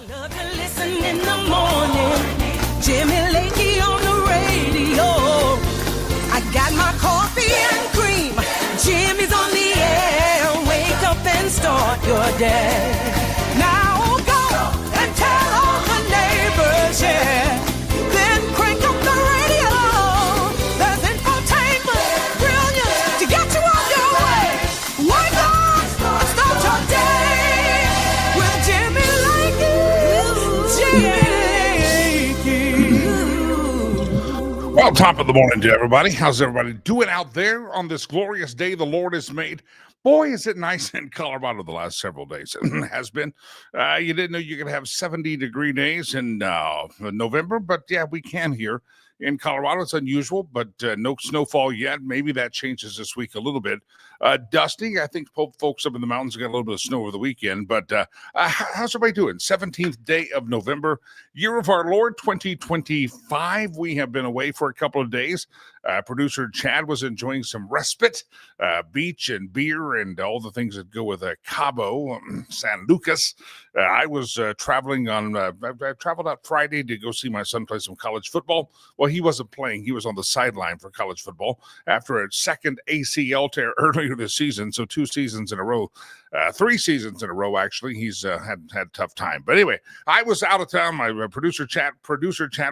Love to listen in the morning. Jimmy Lakey on the radio. I got my coffee and cream. Jimmy's on the air. Wake up and start your day. Now go and tell all the neighbors, yeah. Then crank up the radio. There's infotainment, brilliant to get you on your way. Wake up and start your day with Jimmy Lakey. Well, top of the morning to everybody. How's everybody doing out there on this glorious day the Lord has made? Boy, is it nice in Colorado the last several days. It has been. You didn't know you could have 70-degree days in November, but yeah, we can here in Colorado. It's unusual, but no snowfall yet. Maybe that changes this week a little bit. Dusty, I think folks up in the mountains got a little bit of snow over the weekend, but how's everybody doing? 17th day of November, year of our Lord, 2025. We have been away for a couple of days. Producer Chad was enjoying some respite, beach and beer and all the things that go with Cabo, San Lucas. I was traveling on, I traveled out Friday to go see my son play some college football. Well, he wasn't playing. He was on the sideline for college football after a second ACL tear earlier this season. So 2 seasons in a row, 3 seasons in a row, actually. He's had a tough time. But anyway, I was out of town. My producer Chad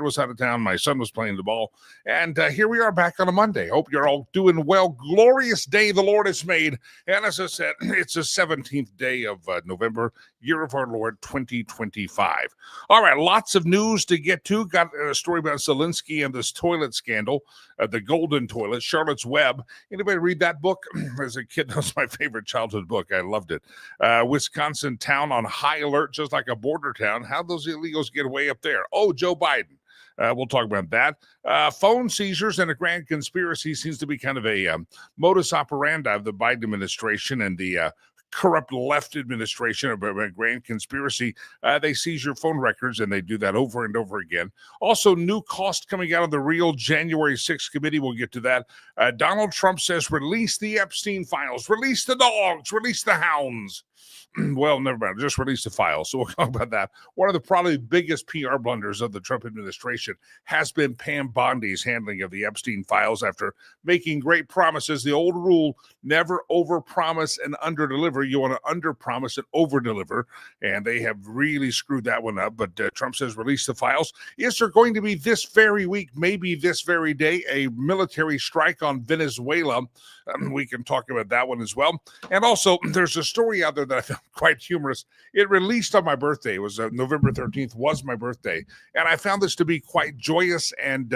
was out of town. My son was playing the ball. And here we are back on a Monday. Hope you're all doing well. Glorious day the Lord has made. And as I said, it's the 17th day of November, year of our Lord, 2025. All right, lots of news to get to. Got a story about Zelinsky and this toilet scandal, the golden toilet, Charlotte's Web. Anybody read that book? As a kid, that was my favorite childhood book. I loved it. Wisconsin town on high alert, just like a border town. How'd those illegals get way up there? Oh, Joe Biden. We'll talk about that. Phone seizures and a grand conspiracy seems to be kind of a modus operandi of the Biden administration and the corrupt left administration of a grand conspiracy. They seize your phone records, and they do that over and over again. Also, new cost coming out of the real January 6th committee. We'll get to that. Donald Trump says, release the Epstein files, release the dogs, release the hounds. Well, never mind. Just release the files. So we'll talk about that. One of the probably biggest PR blunders of the Trump administration has been Pam Bondi's handling of the Epstein files after making great promises. The old rule, never overpromise and underdeliver. You want to underpromise and overdeliver. And they have really screwed that one up. But Trump says release the files. Is there going to be this very week, maybe this very day, a military strike on Venezuela? We can talk about that one as well. And also, there's a story out there that I found quite humorous. It released on my birthday. It was November 13th was my birthday. And I found this to be quite joyous and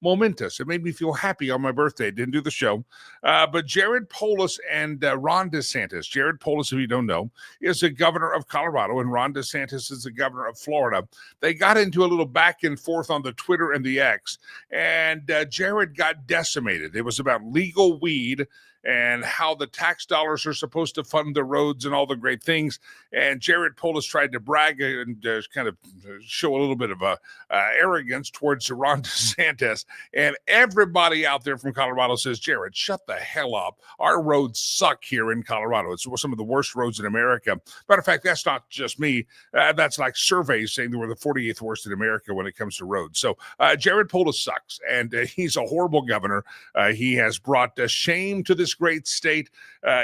momentous. It made me feel happy on my birthday. Didn't do the show. But Jared Polis and Ron Desantis. Jared Polis, if you don't know, is the governor of Colorado, and Ron Desantis is the governor of Florida. They got into a little back and forth on the Twitter and the X, and Jared got decimated. It was about legal weed and how the tax dollars are supposed to fund the roads and all the great things. And Jared Polis tried to brag and kind of show a little bit of arrogance towards Ron DeSantis. And everybody out there from Colorado says, Jared, shut the hell up. Our roads suck here in Colorado. It's some of the worst roads in America. Matter of fact, that's not just me. That's like surveys saying that we're the 48th worst in America when it comes to roads. So Jared Polis sucks, and he's a horrible governor. He has brought shame to this great state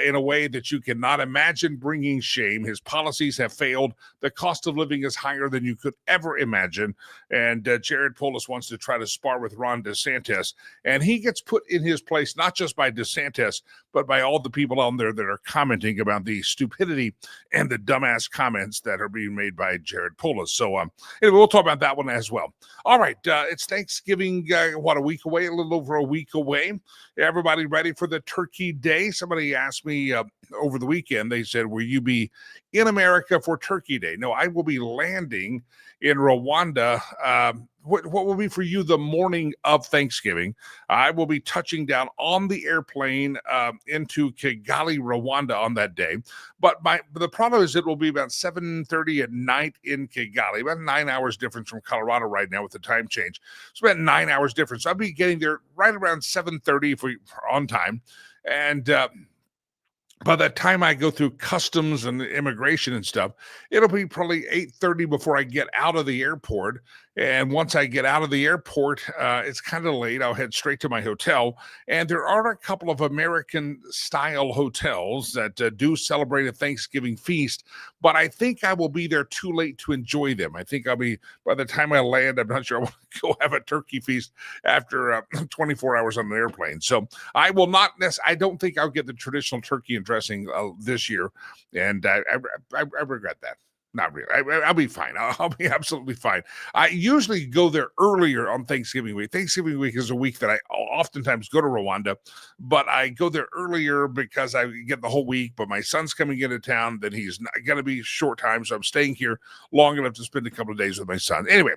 in a way that you cannot imagine bringing shame. His policies have failed. The cost of living is higher than you could ever imagine. And Jared Polis wants to try to spar with Ron DeSantis. And he gets put in his place, not just by DeSantis, but by all the people on there that are commenting about the stupidity and the dumbass comments that are being made by Jared Polis. So anyway, we'll talk about that one as well. All right, it's Thanksgiving, a week away, a little over a week away. Everybody ready for the Turkey Day? Somebody asked me over the weekend, they said, will you be in America for Turkey Day? No, I will be landing in Rwanda. What will be for you the morning of Thanksgiving? I will be touching down on the airplane into Kigali, Rwanda on that day. But the problem is it will be about 7:30 at night in Kigali, about 9 hours difference from Colorado right now with the time change. It's about 9 hours difference. So I'll be getting there right around 7:30 if we are on time. And by the time I go through customs and immigration and stuff, it'll be probably 8:30 before I get out of the airport. And once I get out of the airport, it's kind of late. I'll head straight to my hotel. And there are a couple of American style hotels that do celebrate a Thanksgiving feast, but I think I will be there too late to enjoy them. I think I'll be, by the time I land, I'm not sure I want to go have a turkey feast after 24 hours on an airplane. So I will not I don't think I'll get the traditional turkey and dressing this year. And I regret that. Not really. I'll be fine. I'll be absolutely fine. I usually go there earlier on Thanksgiving week. Thanksgiving week is a week that I oftentimes go to Rwanda, but I go there earlier because I get the whole week. But my son's coming into town, then he's going to be short time, so I'm staying here long enough to spend a couple of days with my son. Anyway,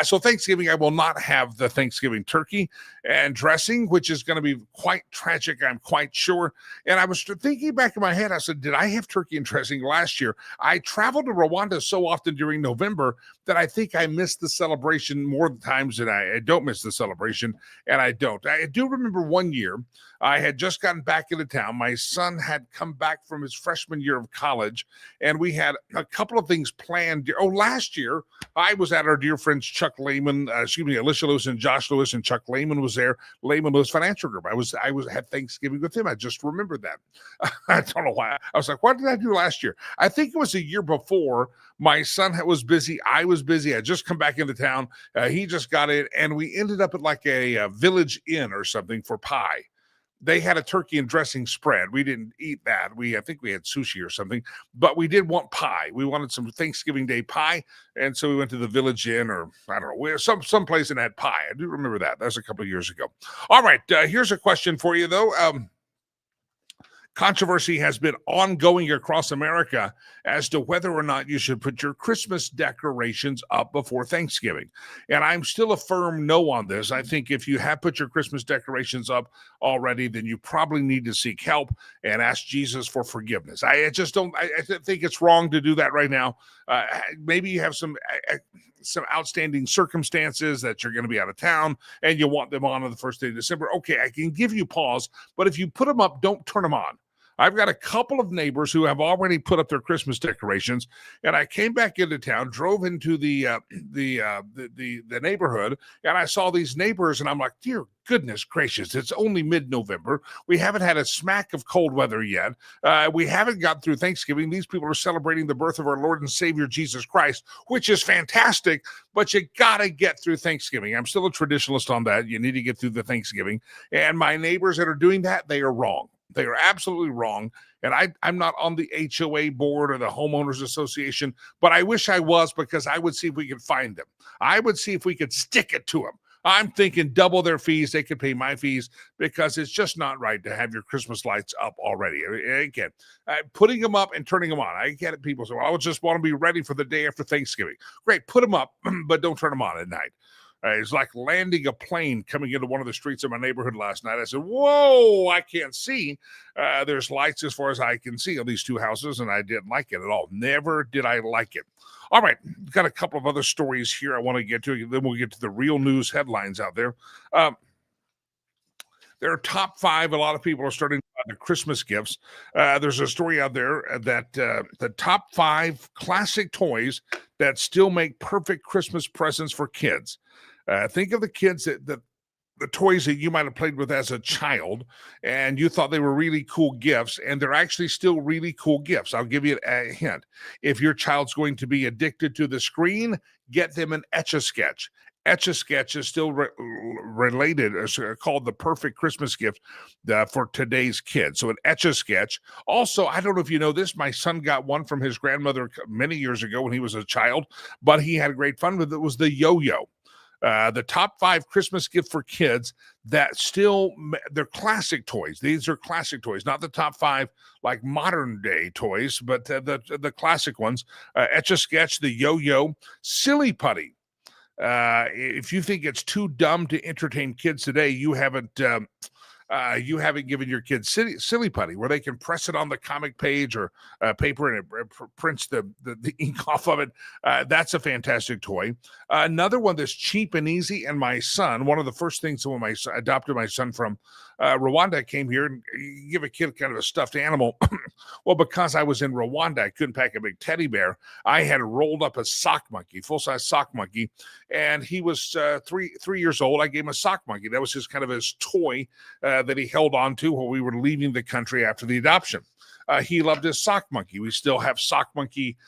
so Thanksgiving, I will not have the Thanksgiving turkey and dressing, which is going to be quite tragic, I'm quite sure. And I was thinking back in my head, I said, did I have turkey and dressing last year? I traveled to Rwanda so often during November that I think I missed the celebration more times than I don't miss the celebration, and I don't. I do remember one year I had just gotten back into town. My son had come back from his freshman year of college, and we had a couple of things planned. Last year I was at our dear friends Chuck Lehman, Alicia Lewis and Josh Lewis, and Chuck Lehman was there. Lehman Lewis Financial Group. I had Thanksgiving with him. I just remembered that. I don't know why. I was like, what did I do last year? I think it was a year before. My son was busy. I was busy. I just come back into town. He just got in, and we ended up at like a Village Inn or something for pie. They had a turkey and dressing spread. We didn't eat that. I think we had sushi or something, but we did want pie. We wanted some Thanksgiving Day pie, and so we went to the Village Inn, or I don't know, some place that had pie. I do remember that. That was a couple of years ago. All right, here's a question for you, though. Controversy has been ongoing across America as to whether or not you should put your Christmas decorations up before Thanksgiving. And I'm still a firm no on this. I think if you have put your Christmas decorations up already, then you probably need to seek help and ask Jesus for forgiveness. I think it's wrong to do that right now. Maybe you have some outstanding circumstances that you're going to be out of town and you want them on the first day of December. Okay, I can give you pause, but if you put them up, don't turn them on. I've got a couple of neighbors who have already put up their Christmas decorations, and I came back into town, drove into the neighborhood, and I saw these neighbors, and I'm like, dear goodness gracious, it's only mid-November. We haven't had a smack of cold weather yet. We haven't got through Thanksgiving. These people are celebrating the birth of our Lord and Savior, Jesus Christ, which is fantastic, but you got to get through Thanksgiving. I'm still a traditionalist on that. You need to get through the Thanksgiving, and my neighbors that are doing that, they are wrong. They are absolutely wrong. And I'm not on the HOA board or the homeowners association, but I wish I was, because I would see if we could find them. I would see if we could stick it to them. I'm thinking double their fees. They could pay my fees, because it's just not right to have your Christmas lights up already. Again, putting them up and turning them on. I get it. People say, well, I would just want to be ready for the day after Thanksgiving. Great. Put them up, but don't turn them on at night. It's like landing a plane coming into one of the streets of my neighborhood last night. I said, whoa, I can't see. There's lights as far as I can see on these two houses, and I didn't like it at all. Never did I like it. All right, got a couple of other stories here I want to get to. Then we'll get to the real news headlines out there. There are top 5. A lot of people are starting to buy the Christmas gifts. There's a story out there that the top 5 classic toys that still make perfect Christmas presents for kids. Think of the kids the toys that you might have played with as a child, and you thought they were really cool gifts, and they're actually still really cool gifts. I'll give you a hint. If your child's going to be addicted to the screen, get them an Etch-a-Sketch. Etch-a-Sketch is still related, called the perfect Christmas gift for today's kids. So an Etch-a-Sketch. Also, I don't know if you know this, my son got one from his grandmother many years ago when he was a child, but he had great fun with it, was the yo-yo. The top 5 Christmas gift for kids that still, they're classic toys. These are classic toys, not the top 5 like modern day toys, but the classic ones. Etch-a-Sketch, the yo-yo, Silly Putty. If you think it's too dumb to entertain kids today, you haven't given your kids Silly Putty, where they can press it on the comic page or paper, and it prints the ink off of it. That's a fantastic toy. Another one that's cheap and easy, and my son, one of the first things when I adopted my son from Rwanda came here and you give a kid kind of a stuffed animal. Well, because I was in Rwanda, I couldn't pack a big teddy bear. I had rolled up a sock monkey, full-size sock monkey, and he was 3 years old. I gave him a sock monkey. That was his kind of his toy that he held on to while we were leaving the country after the adoption. He loved his sock monkey. We still have sock monkey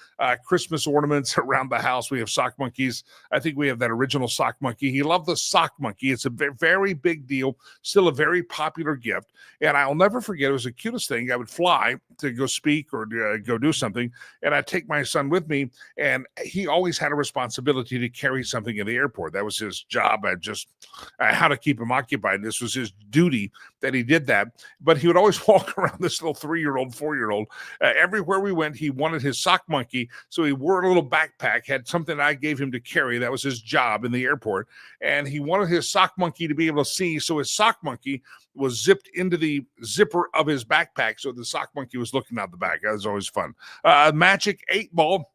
Christmas ornaments around the house. We have sock monkeys. I think we have that original sock monkey. He loved the sock monkey. It's a very big deal, still a very popular gift. And I'll never forget, it was the cutest thing. I would fly to go speak or go do something, and I'd take my son with me, and he always had a responsibility to carry something in the airport. That was his job. How to keep him occupied. This was his duty that he did that. But he would always walk around this little 3-year-old, 4-year-old. Everywhere we went, he wanted his sock monkey, so he wore a little backpack, had something I gave him to carry. That was his job in the airport. And he wanted his sock monkey to be able to see, so his sock monkey was zipped into the zipper of his backpack, so the sock monkey was looking out the back. That was always fun. Magic 8-ball.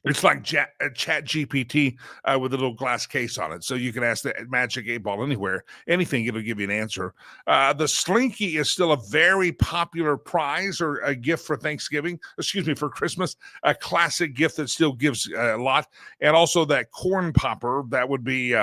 It's like Chat GPT with a little glass case on it. So you can ask the Magic 8-ball anywhere, anything, it'll give you an answer. The Slinky is still a very popular prize or a gift for for Christmas, a classic gift that still gives a lot. And also that corn popper, that would be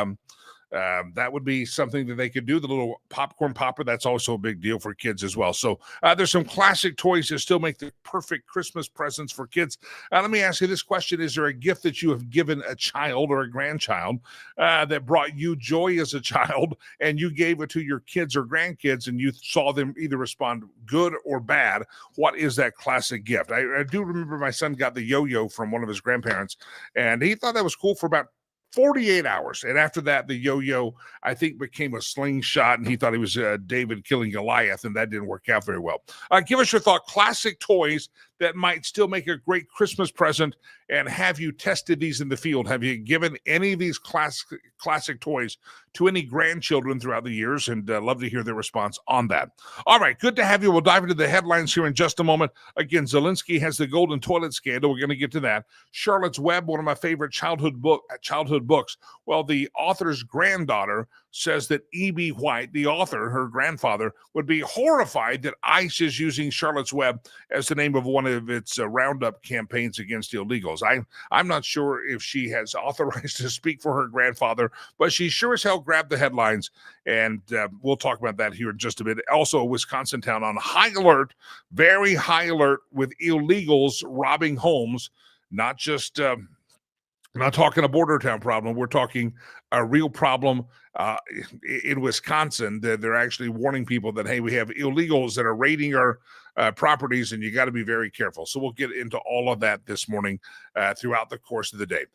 something that they could do. The little popcorn popper, that's also a big deal for kids as well. So there's some classic toys that still make the perfect Christmas presents for kids. Let me ask you this question. Is there a gift that you have given a child or a grandchild that brought you joy as a child, and you gave it to your kids or grandkids, and you saw them either respond good or bad? What is that classic gift? I do remember my son got the yo-yo from one of his grandparents, and he thought that was cool for about 48 hours. And after that, the yo-yo, I think, became a slingshot, and he thought he was David killing Goliath, and that didn't work out very well. Give us your thought. Classic toys that might still make a great Christmas present, and have you tested these in the field? Have you given any of these classic toys to any grandchildren throughout the years? And love to hear their response on that. All right, good to have you. We'll dive into the headlines here in just a moment. Again, Zelinsky has the golden toilet scandal. We're going to get to that. Charlotte's Web, one of my favorite childhood books. Well, the author's granddaughter says that E.B. White, the author, her grandfather, would be horrified that ICE is using Charlotte's Web as the name of one of its roundup campaigns against illegals. I'm not sure if she has authorized to speak for her grandfather, but she sure as hell grabbed the headlines, and we'll talk about that here in just a bit. Also, a Wisconsin town on high alert, very high alert, with illegals robbing homes, not just... I'm not talking a border town problem. We're talking a real problem in Wisconsin. They're actually warning people that, hey, we have illegals that are raiding our properties, and you got to be very careful. So we'll get into all of that this morning throughout the course of the day.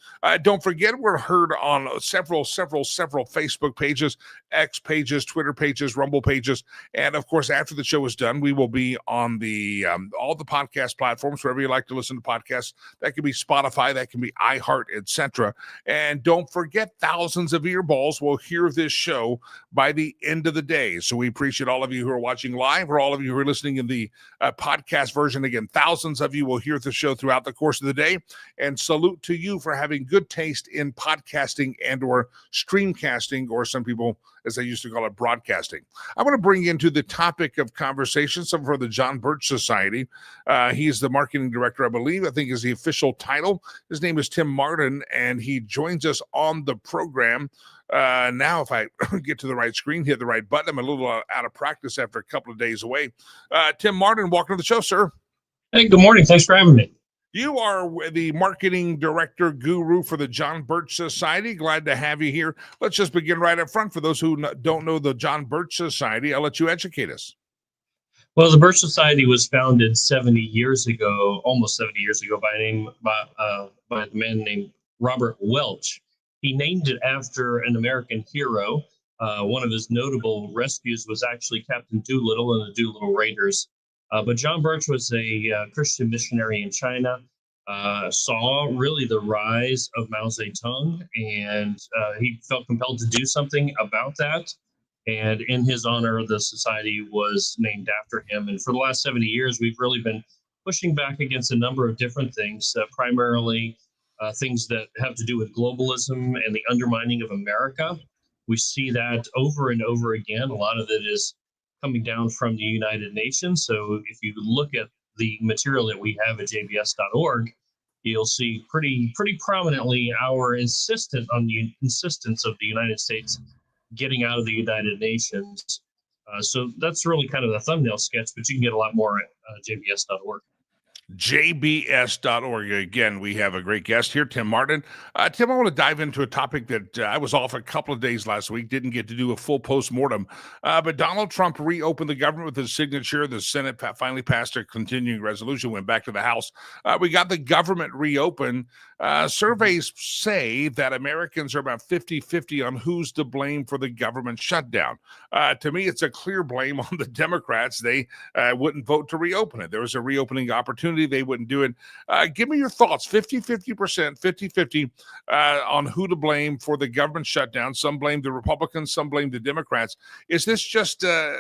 Don't forget, we're heard on several Facebook pages, X pages, Twitter pages, Rumble pages. And of course, after the show is done, we will be on the all the podcast platforms, wherever you like to listen to podcasts. That can be Spotify, that can be iHeart, etc. And don't forget, thousands of earballs will hear this show by the end of the day. So we appreciate all of you who are watching live, or all of you who are listening in the podcast version. Again, thousands of you will hear the show throughout the course of the day. And salute to you for having good taste in podcasting and or streamcasting, or some people, as they used to call it, broadcasting. I want to bring into the topic of conversation some for the John Birch Society. He's the marketing director, I believe, I think is the official title. His name is Tim Martin, and he joins us on the program. Now, if I get to the right screen, hit the right button, I'm a little out of practice after a couple of days away. Tim Martin, welcome to the show, sir. Hey, good morning. Thanks for having me. You are the marketing director guru for the John Birch Society. Glad to have you here. Let's just begin right up front. For those who don't know the John Birch Society, I'll let you educate us. Well, the Birch Society was founded 70 years ago, almost 70 years ago, by the man named Robert Welch. He named it after an American hero. One of his notable rescues was actually Captain Doolittle and the Doolittle Raiders. But John Birch was a Christian missionary in China, saw really the rise of Mao Zedong, and he felt compelled to do something about that. And in his honor, the society was named after him. And for the last 70 years, we've really been pushing back against a number of different things, primarily things that have to do with globalism and the undermining of America. We see that over and over again. A lot of it is coming down from the United Nations. So if you look at the material that we have at jbs.org, you'll see pretty prominently our insistence of the United States getting out of the United Nations. So that's really kind of the thumbnail sketch, but you can get a lot more at jbs.org. jbs.org. Again, we have a great guest here, Tim Martin. Tim, I want to dive into a topic that I was off a couple of days last week, didn't get to do a full post-mortem, but Donald Trump reopened the government with his signature. The Senate finally passed a continuing resolution, went back to the House. We got the government reopened. Surveys say that Americans are about 50-50 on who's to blame for the government shutdown. To me, it's a clear blame on the Democrats. They wouldn't vote to reopen it. There was a reopening opportunity. They wouldn't do it. Give me your thoughts. 50-50%, 50-50 on who to blame for the government shutdown. Some blame the Republicans, some blame the Democrats. Is this just a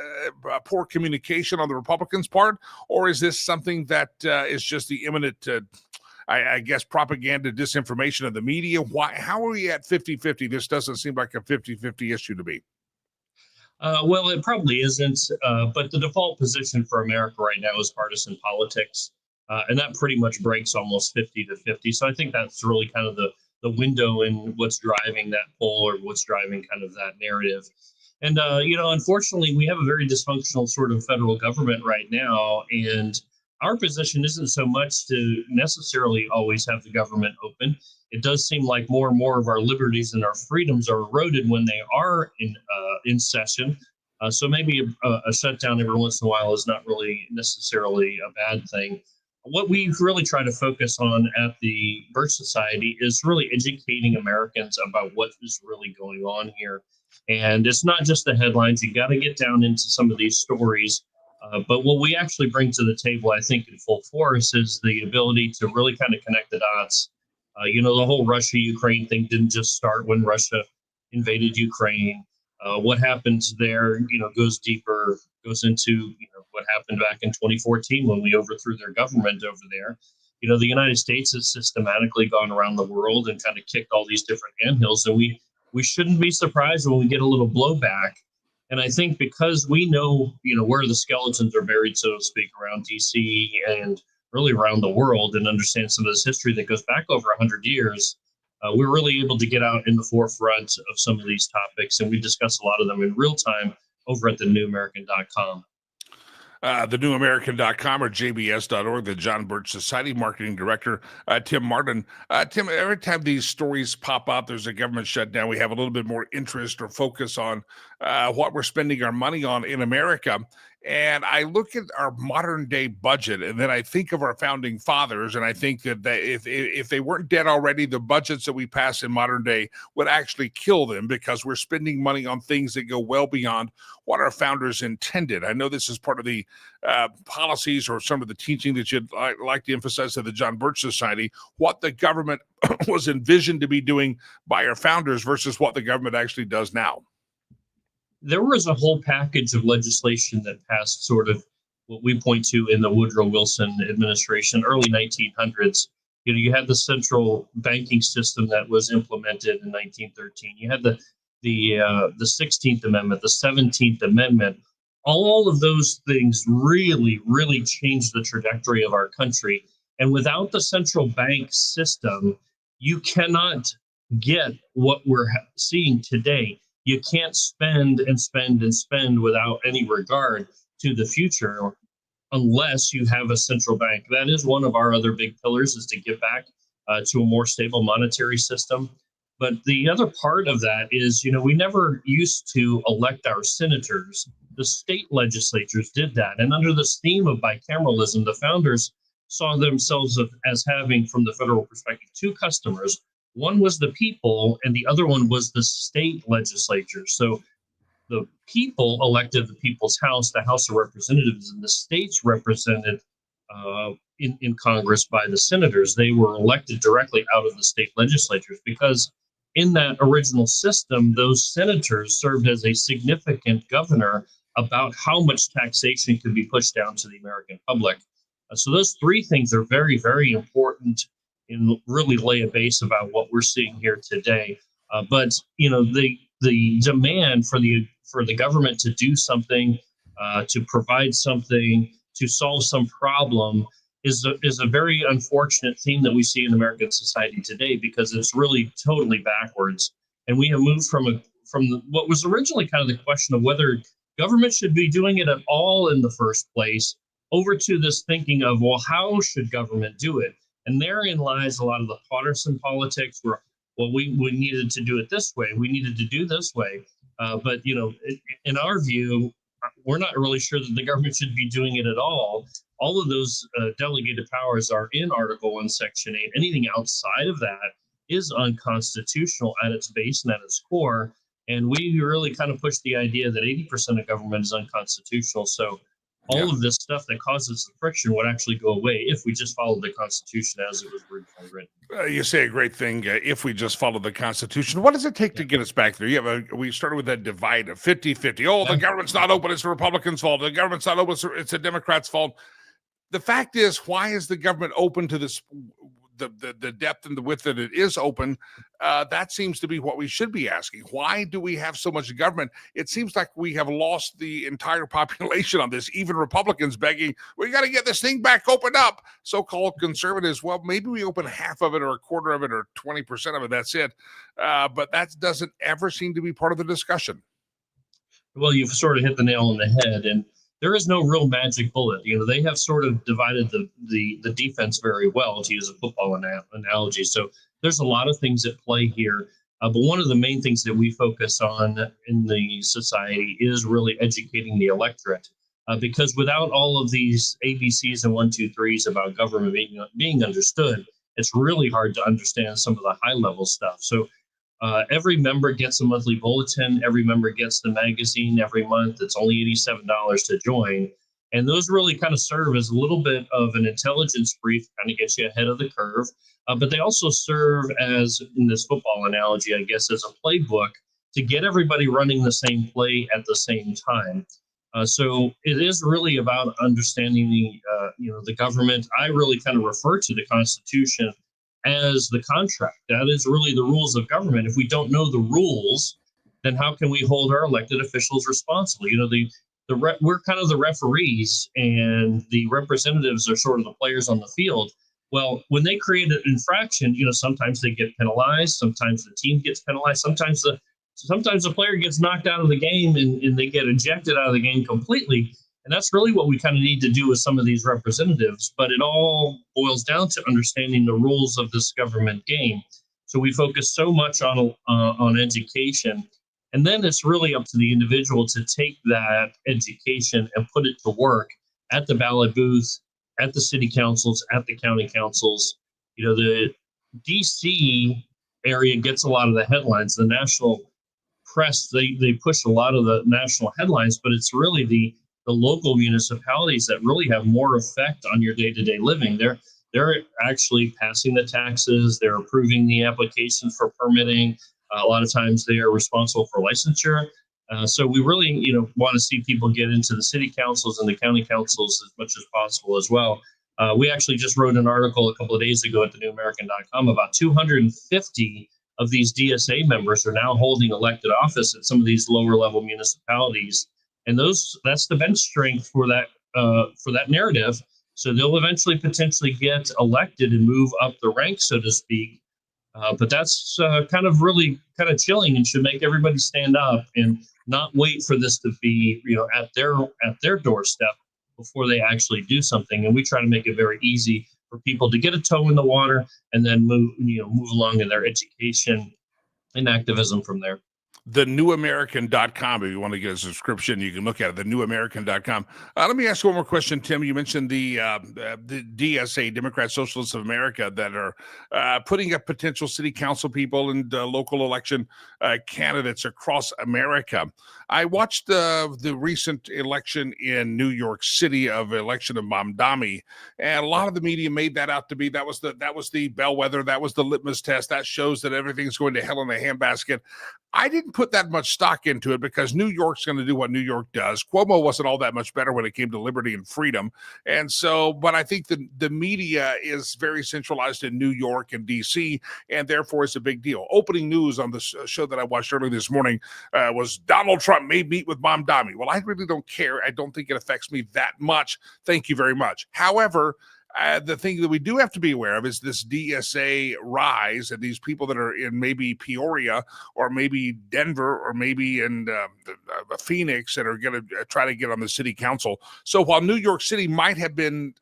poor communication on the Republicans' part, or is this something that is just the imminent I guess propaganda, disinformation of the media? How are we at 50-50? This doesn't seem like a 50-50 issue to me. Well, it probably isn't, but the default position for America right now is partisan politics, and that pretty much breaks almost 50-50. So I think that's really kind of the window in what's driving that poll, or what's driving kind of that narrative. And, unfortunately, we have a very dysfunctional sort of federal government right now, and our position isn't so much to necessarily always have the government open. It does seem like more and more of our liberties and our freedoms are eroded when they are in session. So maybe a shutdown every once in a while is not really necessarily a bad thing. What we really try to focus on at the Birch Society is really educating Americans about what is really going on here. And it's not just the headlines. You got to get down into some of these stories. But what we actually bring to the table, I think, in full force is the ability to really kind of connect the dots. The whole Russia-Ukraine thing didn't just start when Russia invaded Ukraine. What happens there, goes deeper, goes into, what happened back in 2014 when we overthrew their government over there. The United States has systematically gone around the world and kind of kicked all these different anthills. And we shouldn't be surprised when we get a little blowback. And I think because we know, where the skeletons are buried, so to speak, around DC and really around the world, and understand some of this history that goes back over 100 years, we're really able to get out in the forefront of some of these topics. And we discuss a lot of them in real time over at thenewamerican.com. thenewamerican.com or jbs.org, the John Birch Society Marketing Director, Tim Martin. Tim, every time these stories pop up, there's a government shutdown, we have a little bit more interest or focus on what we're spending our money on in America. And I look at our modern day budget, and then I think of our founding fathers, and I think that if they weren't dead already, the budgets that we pass in modern day would actually kill them, because we're spending money on things that go well beyond what our founders intended. I know this is part of the policies or some of the teaching that you'd like to emphasize at the John Birch Society, what the government was envisioned to be doing by our founders versus what the government actually does now. There was a whole package of legislation that passed, sort of what we point to in the Woodrow Wilson administration, early 1900s. You had the central banking system that was implemented in 1913. You had the 16th Amendment, the 17th Amendment. All of those things really, really changed the trajectory of our country. And without the central bank system, you cannot get what we're seeing today. You can't spend and spend and spend without any regard to the future unless you have a central bank. That is one of our other big pillars, is to get back to a more stable monetary system. But the other part of that is, we never used to elect our senators. The state legislatures did that. And under this theme of bicameralism, the founders saw themselves as having, from the federal perspective, two customers. One was the people, and the other one was the state legislature. So the people elected the people's house, the House of Representatives, and the states represented in Congress by the senators. They were elected directly out of the state legislatures, because in that original system, those senators served as a significant governor about how much taxation could be pushed down to the American public. So those three things are very, very important and really lay a base about what we're seeing here today. But the demand for the government to do something to provide something, to solve some problem, is a very unfortunate theme that we see in American society today, because it's really totally backwards. And we have moved from what was originally kind of the question of whether government should be doing it at all in the first place, over to this thinking of, well, how should government do it? And therein lies a lot of the partisan politics where, well, we needed to do it this way, we needed to do this way. But, in our view, we're not really sure that the government should be doing it at all. All of those delegated powers are in Article 1, Section 8. Anything outside of that is unconstitutional at its base and at its core. And we really kind of push the idea that 80% of government is unconstitutional. So all of this stuff that causes the friction would actually go away if we just followed the Constitution as it was originally written. You say a great thing. If we just follow the Constitution, what does it take to get us back there? We started with that divide of 50-50. Oh, the government's not open. It's the Republicans' fault. The government's not open. It's the Democrats' fault. The fact is, why is the government open to this? The depth and the width that it is open, that seems to be what we should be asking. Why do we have so much government? It seems like we have lost the entire population on this. Even Republicans begging, we got to get this thing back opened up. So-called conservatives, well, maybe we open half of it or a quarter of it or 20% of it. That's it. But that doesn't ever seem to be part of the discussion. Well, you've sort of hit the nail on the head. And there is no real magic bullet. They have sort of divided the defense very well, to use a football analogy. So there's a lot of things at play here. But one of the main things that we focus on in the society is really educating the electorate. Because without all of these ABCs and 1, 2, 3s about government being understood, it's really hard to understand some of the high level stuff. So every member gets a monthly bulletin. Every member gets the magazine every month. It's only $87 to join. And those really kind of serve as a little bit of an intelligence brief, kind of gets you ahead of the curve. But they also serve as, in this football analogy, I guess, as a playbook to get everybody running the same play at the same time. So it is really about understanding the government. I really kind of refer to the Constitution as the contract. That is really the rules of government. If we don't know the rules, then how can we hold our elected officials responsible? We're kind of the referees, and the representatives are sort of the players on the field. Well, when they create an infraction, sometimes they get penalized, sometimes the team gets penalized, sometimes the player gets knocked out of the game and they get ejected out of the game completely. And that's really what we kind of need to do with some of these representatives. But it all boils down to understanding the rules of this government game. So we focus so much on education. And then it's really up to the individual to take that education and put it to work at the ballot booth, at the city councils, at the county councils. The DC area gets a lot of the headlines. The national press, they push a lot of the national headlines, but it's really the local municipalities that really have more effect on your day-to-day living. They're actually passing the taxes. They're approving the applications for permitting. A lot of times they are responsible for licensure. So we really, want to see people get into the city councils and the county councils as much as possible as well. We actually just wrote an article a couple of days ago at thenewamerican.com about 250 of these DSA members are now holding elected office at some of these lower level municipalities. And that's the bench strength for that narrative. So they'll eventually potentially get elected and move up the ranks, so to speak. But that's kind of chilling and should make everybody stand up and not wait for this to be, at their doorstep before they actually do something. And we try to make it very easy for people to get a toe in the water and then move along in their education and activism from there. thenewamerican.com. If you want to get a subscription, you can look at it, thenewamerican.com. Let me ask you one more question, Tim. You mentioned the DSA, Democrat Socialists of America, that are putting up potential city council people and local election candidates across America. I watched the recent election in New York City election of Mamdani, and a lot of the media made that out to be that was the bellwether, that was the litmus test, that shows that everything's going to hell in a handbasket. I didn't put that much stock into it because New York's going to do what New York does. Cuomo wasn't all that much better when it came to liberty and freedom. And so, but I think the media is very centralized in New York and DC, and therefore it's a big deal. Opening news on the show that I watched earlier this morning was Donald Trump may meet with Mamdani. Well, I really don't care. I don't think it affects me that much. Thank you very much. However, the thing that we do have to be aware of is this DSA rise and these people that are in maybe Peoria or maybe Denver or maybe in Phoenix that are going to try to get on the city council. So while New York City might have been,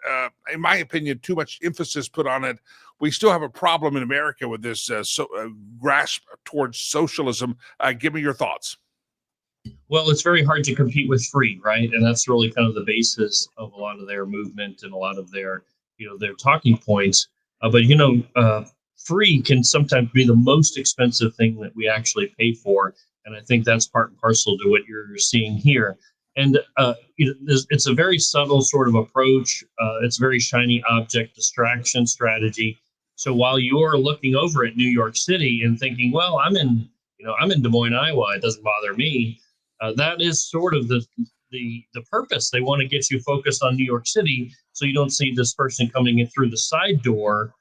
in my opinion, too much emphasis put on it, we still have a problem in America with this grasp towards socialism. Give me your thoughts. Well, it's very hard to compete with free, right? And that's really kind of the basis of a lot of their movement and a lot of their their talking points. But free can sometimes be the most expensive thing that we actually pay for. And I think that's part and parcel to what you're seeing here. And it's a very subtle sort of approach. It's very shiny object distraction strategy. So while you're looking over at New York City and thinking, well, I'm in Des Moines, Iowa, it doesn't bother me. That is sort of the purpose. They want to get you focused on New York City so you don't see this person coming in through the side door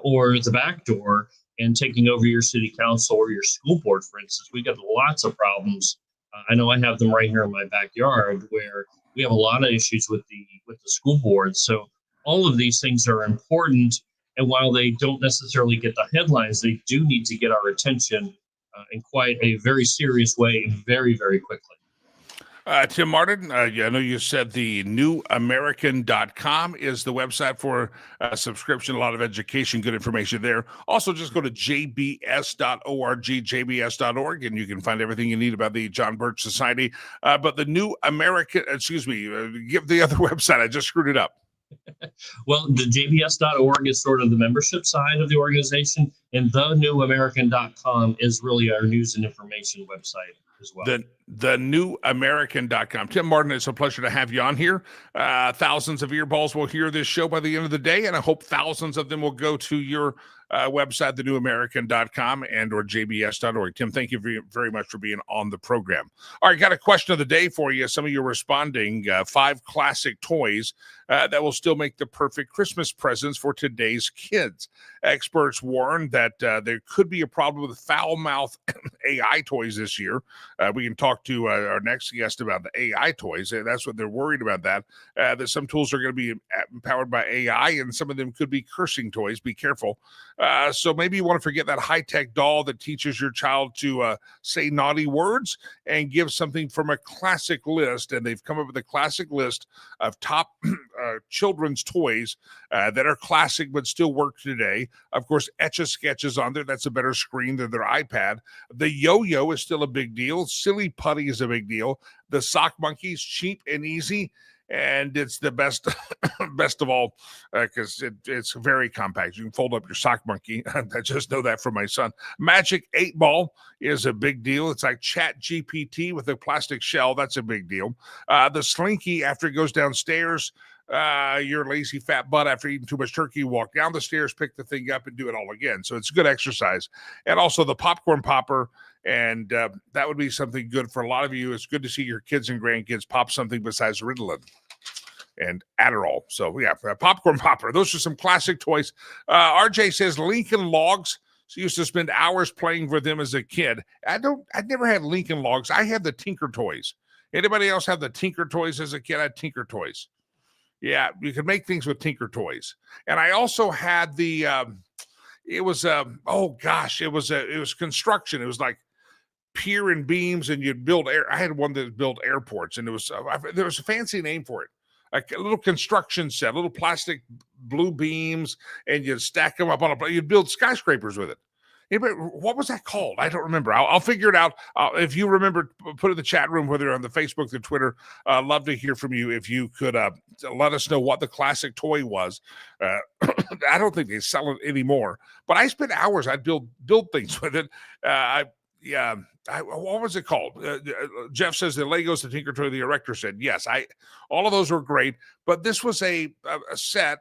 or the back door and taking over your city council or your school board, for instance. We got lots of problems. I know I have them right here in my backyard where we have a lot of issues with the school board. So all of these things are important. And while they don't necessarily get the headlines, they do need to get our attention in quite a very serious way and very, very quickly. Tim Martin, I know you said the newamerican.com is the website for subscription, a lot of education, good information there. Also, just go to jbs.org, jbs.org, and you can find everything you need about the John Birch Society. But the New American, give the other website. I just screwed it up. Well, the jbs.org is sort of the membership side of the organization, and the newamerican.com is really our news and information website as well. The newamerican.com. Tim Martin, it's a pleasure to have you on here. Thousands of earballs will hear this show by the end of the day, and I hope thousands of them will go to your website, thenewamerican.com and or jbs.org. Tim, thank you very much for being on the program. All right, got a question of the day for you. Some of you are responding. 5 classic toys that will still make the perfect Christmas presents for today's kids. Experts warn that there could be a problem with foul-mouth AI toys this year. We can talk to our next guest about the AI toys. That's what they're worried about, that some tools are going to be empowered by AI, and some of them could be cursing toys. Be careful. So maybe you want to forget that high-tech doll that teaches your child to say naughty words and give something from a classic list. And they've come up with a classic list of top children's toys that are classic but still work today. Of course, Etch-a-Sketch is on there. That's a better screen than their iPad. The yo-yo is still a big deal. Silly putty is a big deal. The sock monkey's cheap and easy. And it's the best of all because it's very compact. You can fold up your sock monkey. I just know that from my son. Magic 8-Ball is a big deal. It's like Chat GPT with a plastic shell. That's a big deal. The Slinky, after it goes downstairs, your lazy fat butt after eating too much turkey, walk down the stairs, pick the thing up, and do it all again. So it's good exercise. And also the popcorn popper. And that would be something good for a lot of you. It's good to see your kids and grandkids pop something besides Ritalin and Adderall. So yeah, popcorn popper. Those are some classic toys. RJ says Lincoln Logs. So used to spend hours playing with them as a kid. I never had Lincoln Logs. I had the Tinker Toys. Anybody else have the Tinker Toys as a kid? I had Tinker Toys. Yeah, you could make things with Tinker Toys. And I also had the it was construction. It was like pier and beams, and you'd build I had one that built airports, and it was there was a fancy name for it. A little construction set, little plastic blue beams, and you'd stack them up on you'd build skyscrapers with it. Anybody, what was that called? I don't remember. I'll figure it out. If you remember, put it in the chat room, whether on the Facebook or Twitter. Love to hear from you. If you could let us know what the classic toy was. I don't think they sell it anymore, but I spent hours. I'd build things with it. What was it called? Jeff says the Legos, the Tinker Toy, the Erector said, yes, all of those were great, but this was a set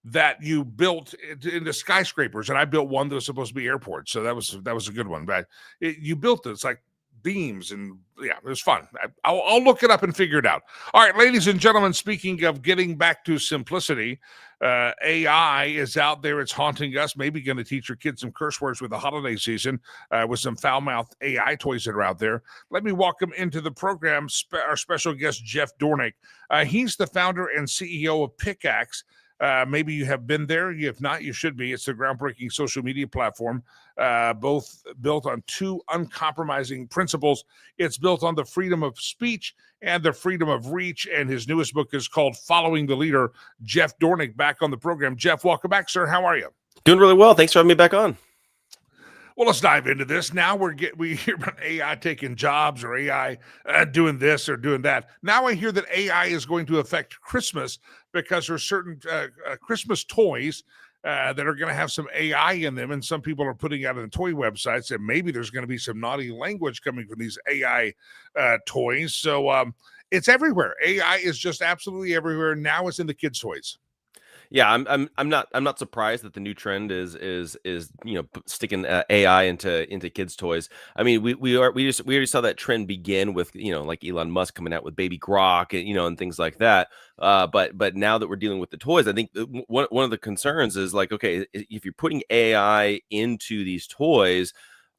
that you built into skyscrapers, and I built one that was supposed to be airports, so that was a good one. But you built it. It's like beams, and yeah, it was fun. I'll look it up and figure it out. All right, ladies and gentlemen, speaking of getting back to simplicity, AI is out there. It's haunting us. Maybe going to teach your kids some curse words with the holiday season with some foul-mouthed AI toys that are out there. Let me welcome into the program our special guest, Jeff Dornick. He's the founder and CEO of Pickaxe. Maybe you have been there. If not, you should be. It's a groundbreaking social media platform, both built on two uncompromising principles. It's built on the freedom of speech and the freedom of reach. And his newest book is called Following the Leader. Jeff Dornick back on the program. Jeff, welcome back, sir. How are you? Doing really well. Thanks for having me back on. Well, let's dive into this. Now we hear about AI taking jobs or AI doing this or doing that. Now I hear that AI is going to affect Christmas because there's certain Christmas toys that are going to have some AI in them, and some people are putting out on the toy websites that maybe there's going to be some naughty language coming from these AI toys. So it's everywhere. AI is just absolutely everywhere. Now it's in the kids' toys. Yeah, I'm not surprised that the new trend is sticking AI into kids' toys. I mean, we already saw that trend begin with like Elon Musk coming out with Baby Grok and things like that. But now that we're dealing with the toys, I think one of the concerns is like, okay, if you're putting AI into these toys,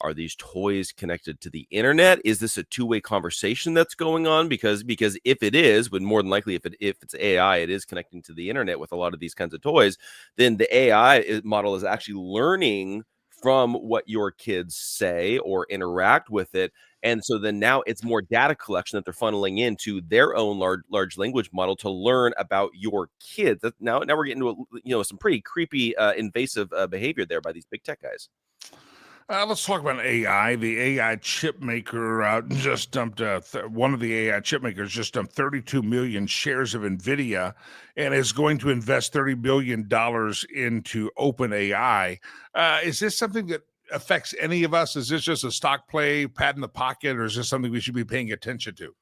are these toys connected to the internet? Is this a two-way conversation that's going on? Because if it is, but more than likely if it's AI, it is connecting to the internet with a lot of these kinds of toys, then the AI model is actually learning from what your kids say or interact with it. And so then now it's more data collection that they're funneling into their own large language model to learn about your kids. Now we're getting to some pretty creepy, invasive behavior there by these big tech guys. Let's talk about AI. The AI chip maker just dumped, one of the AI chip makers just dumped 32 million shares of NVIDIA and is going to invest $30 billion into OpenAI. Is this something that affects any of us? Is this just a stock play, pat in the pocket, or is this something we should be paying attention to?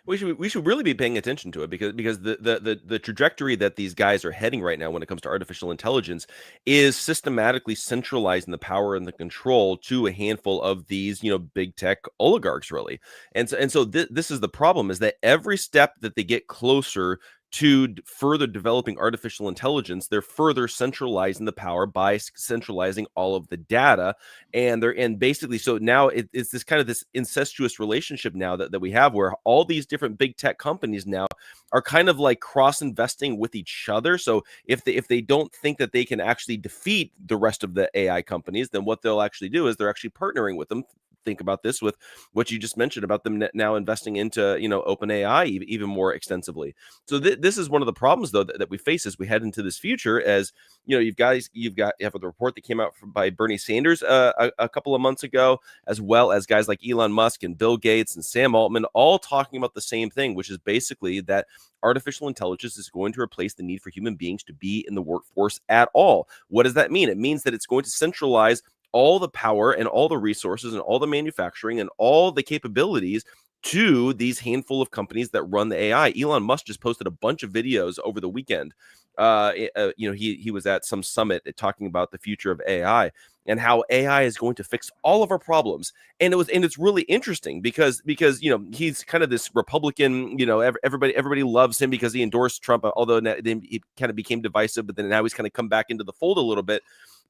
We should really be paying attention to it because the trajectory that these guys are heading right now when it comes to artificial intelligence is systematically centralizing the power and the control to a handful of these big tech oligarchs, really. And so this is the problem, is that every step that they get closer to further developing artificial intelligence, they're further centralizing the power by centralizing all of the data. And basically, so now it's this kind of this incestuous relationship now that we have, where all these different big tech companies now are kind of like cross investing with each other. So if they don't think that they can actually defeat the rest of the AI companies, then what they'll actually do is they're actually partnering with them. Think about this with what you just mentioned about them now investing into OpenAI even more extensively. So this is one of the problems though that we face as we head into this future. As you have the report that came out by Bernie Sanders a couple of months ago, as well as guys like Elon Musk and Bill Gates and Sam Altman, all talking about the same thing, which is basically that artificial intelligence is going to replace the need for human beings to be in the workforce at all. What does that mean? It means that it's going to centralize all the power and all the resources and all the manufacturing and all the capabilities to these handful of companies that run the AI. Elon Musk just posted a bunch of videos over the weekend. He was at some summit talking about the future of AI and how AI is going to fix all of our problems. And it's really interesting because he's kind of this Republican, everybody loves him because he endorsed Trump, although then he kind of became divisive, but then now he's kind of come back into the fold a little bit.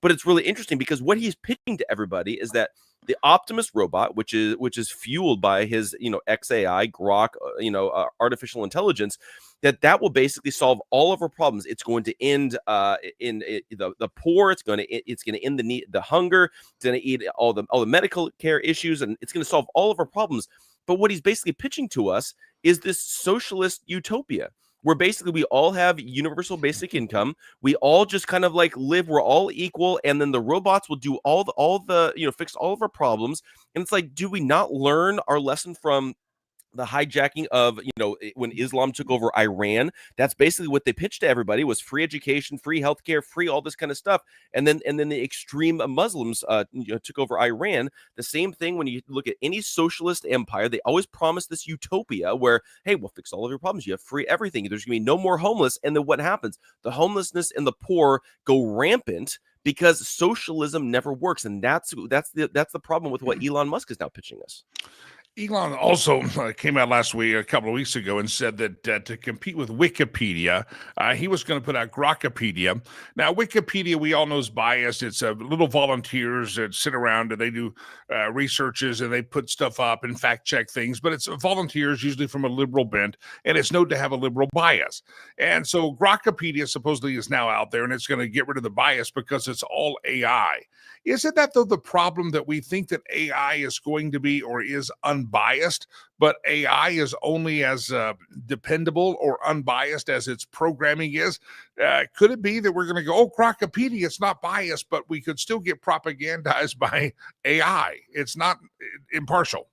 But it's really interesting because what he's pitching to everybody is that the Optimus robot, which is fueled by his XAI Grok, artificial intelligence, that will basically solve all of our problems. It's going to end in the poor. It's going to end the hunger. It's going to end all the medical care issues, and it's going to solve all of our problems. But what he's basically pitching to us is this socialist utopia, where basically we all have universal basic income. We all just kind of like live. We're all equal, and then the robots will do all the fix all of our problems. And it's like, do we not learn our lesson from the hijacking of, when Islam took over Iran, that's basically what they pitched to everybody was free education, free healthcare, free all this kind of stuff. And then the extreme Muslims took over Iran. The same thing when you look at any socialist empire, they always promise this utopia where, hey, we'll fix all of your problems. You have free everything. There's going to be no more homeless. And then what happens? The homelessness and the poor go rampant because socialism never works. And that's the problem with what Elon Musk is now pitching us. Elon also came out last week, a couple of weeks ago, and said that to compete with Wikipedia, he was going to put out Grokpedia. Now, Wikipedia, we all know is biased. It's little volunteers that sit around and they do researches and they put stuff up and fact check things, but it's volunteers, usually from a liberal bent, and it's known to have a liberal bias. And so Grokpedia supposedly is now out there, and it's going to get rid of the bias because it's all AI. Isn't that, though, the problem that we think that AI is going to be or is unbiased, but AI is only as dependable or unbiased as its programming is? Could it be that we're going to go, oh, Grokpedia, it's not biased, but we could still get propagandized by AI? It's not impartial.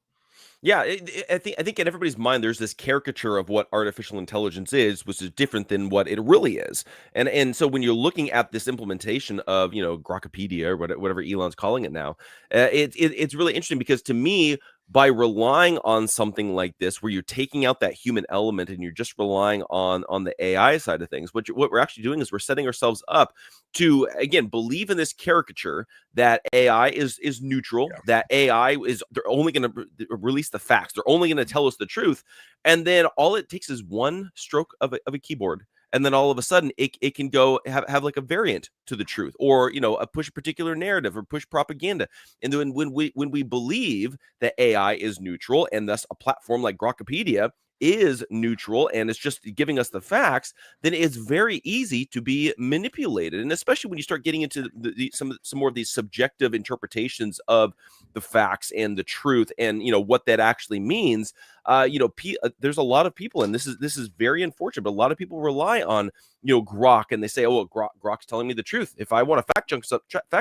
Yeah, I think in everybody's mind, there's this caricature of what artificial intelligence is, which is different than what it really is. And so when you're looking at this implementation of, Grokpedia or whatever Elon's calling it now, it's really interesting because to me, by relying on something like this, where you're taking out that human element and you're just relying on the AI side of things, what we're actually doing is we're setting ourselves up to, again, believe in this caricature that AI is neutral, that AI they're only going to release the facts, they're only going to tell us the truth, and then all it takes is one stroke of a keyboard. And then all of a sudden, it can go have like a variant to the truth, or push a particular narrative or push propaganda. And then when we believe that AI is neutral, and thus a platform like Grokpedia is neutral and it's just giving us the facts, then it's very easy to be manipulated. And especially when you start getting into some more of these subjective interpretations of the facts and the truth, and what that actually means. There's a lot of people, and this is very unfortunate, but a lot of people rely on Grok, and they say, oh, well, Grok's telling me the truth. If I want to fact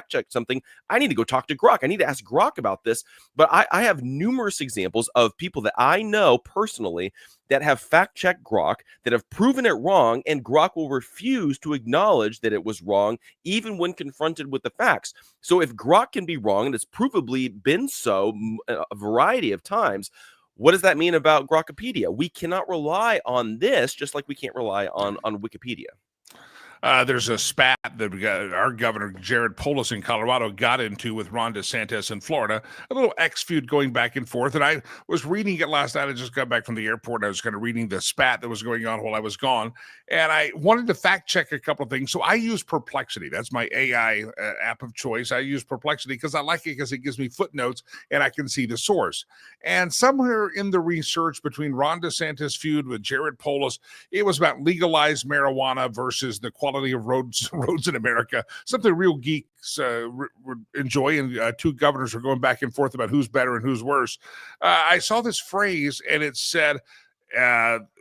check something, I need to go talk to Grok. I need to ask Grok about this. But I have numerous examples of people that I know personally that have fact checked Grok, that have proven it wrong, and Grok will refuse to acknowledge that it was wrong, even when confronted with the facts. So if Grok can be wrong, and it's provably been so a variety of times, what does that mean about Grokpedia? We cannot rely on this, just like we can't rely on Wikipedia. There's a spat that our governor, Jared Polis in Colorado, got into with Ron Desantis in Florida, a little X feud going back and forth. And I was reading it last night. I just got back from the airport. And I was kind of reading the spat that was going on while I was gone. And I wanted to fact check a couple of things. So I use Perplexity. That's my AI app of choice. I use Perplexity because I like it because it gives me footnotes and I can see the source. And somewhere in the research between Ron DeSantis' feud with Jared Polis, it was about legalized marijuana versus the quality of roads in America, something real geeks would enjoy, and two governors are going back and forth about who's better and who's worse. I saw this phrase, and it said,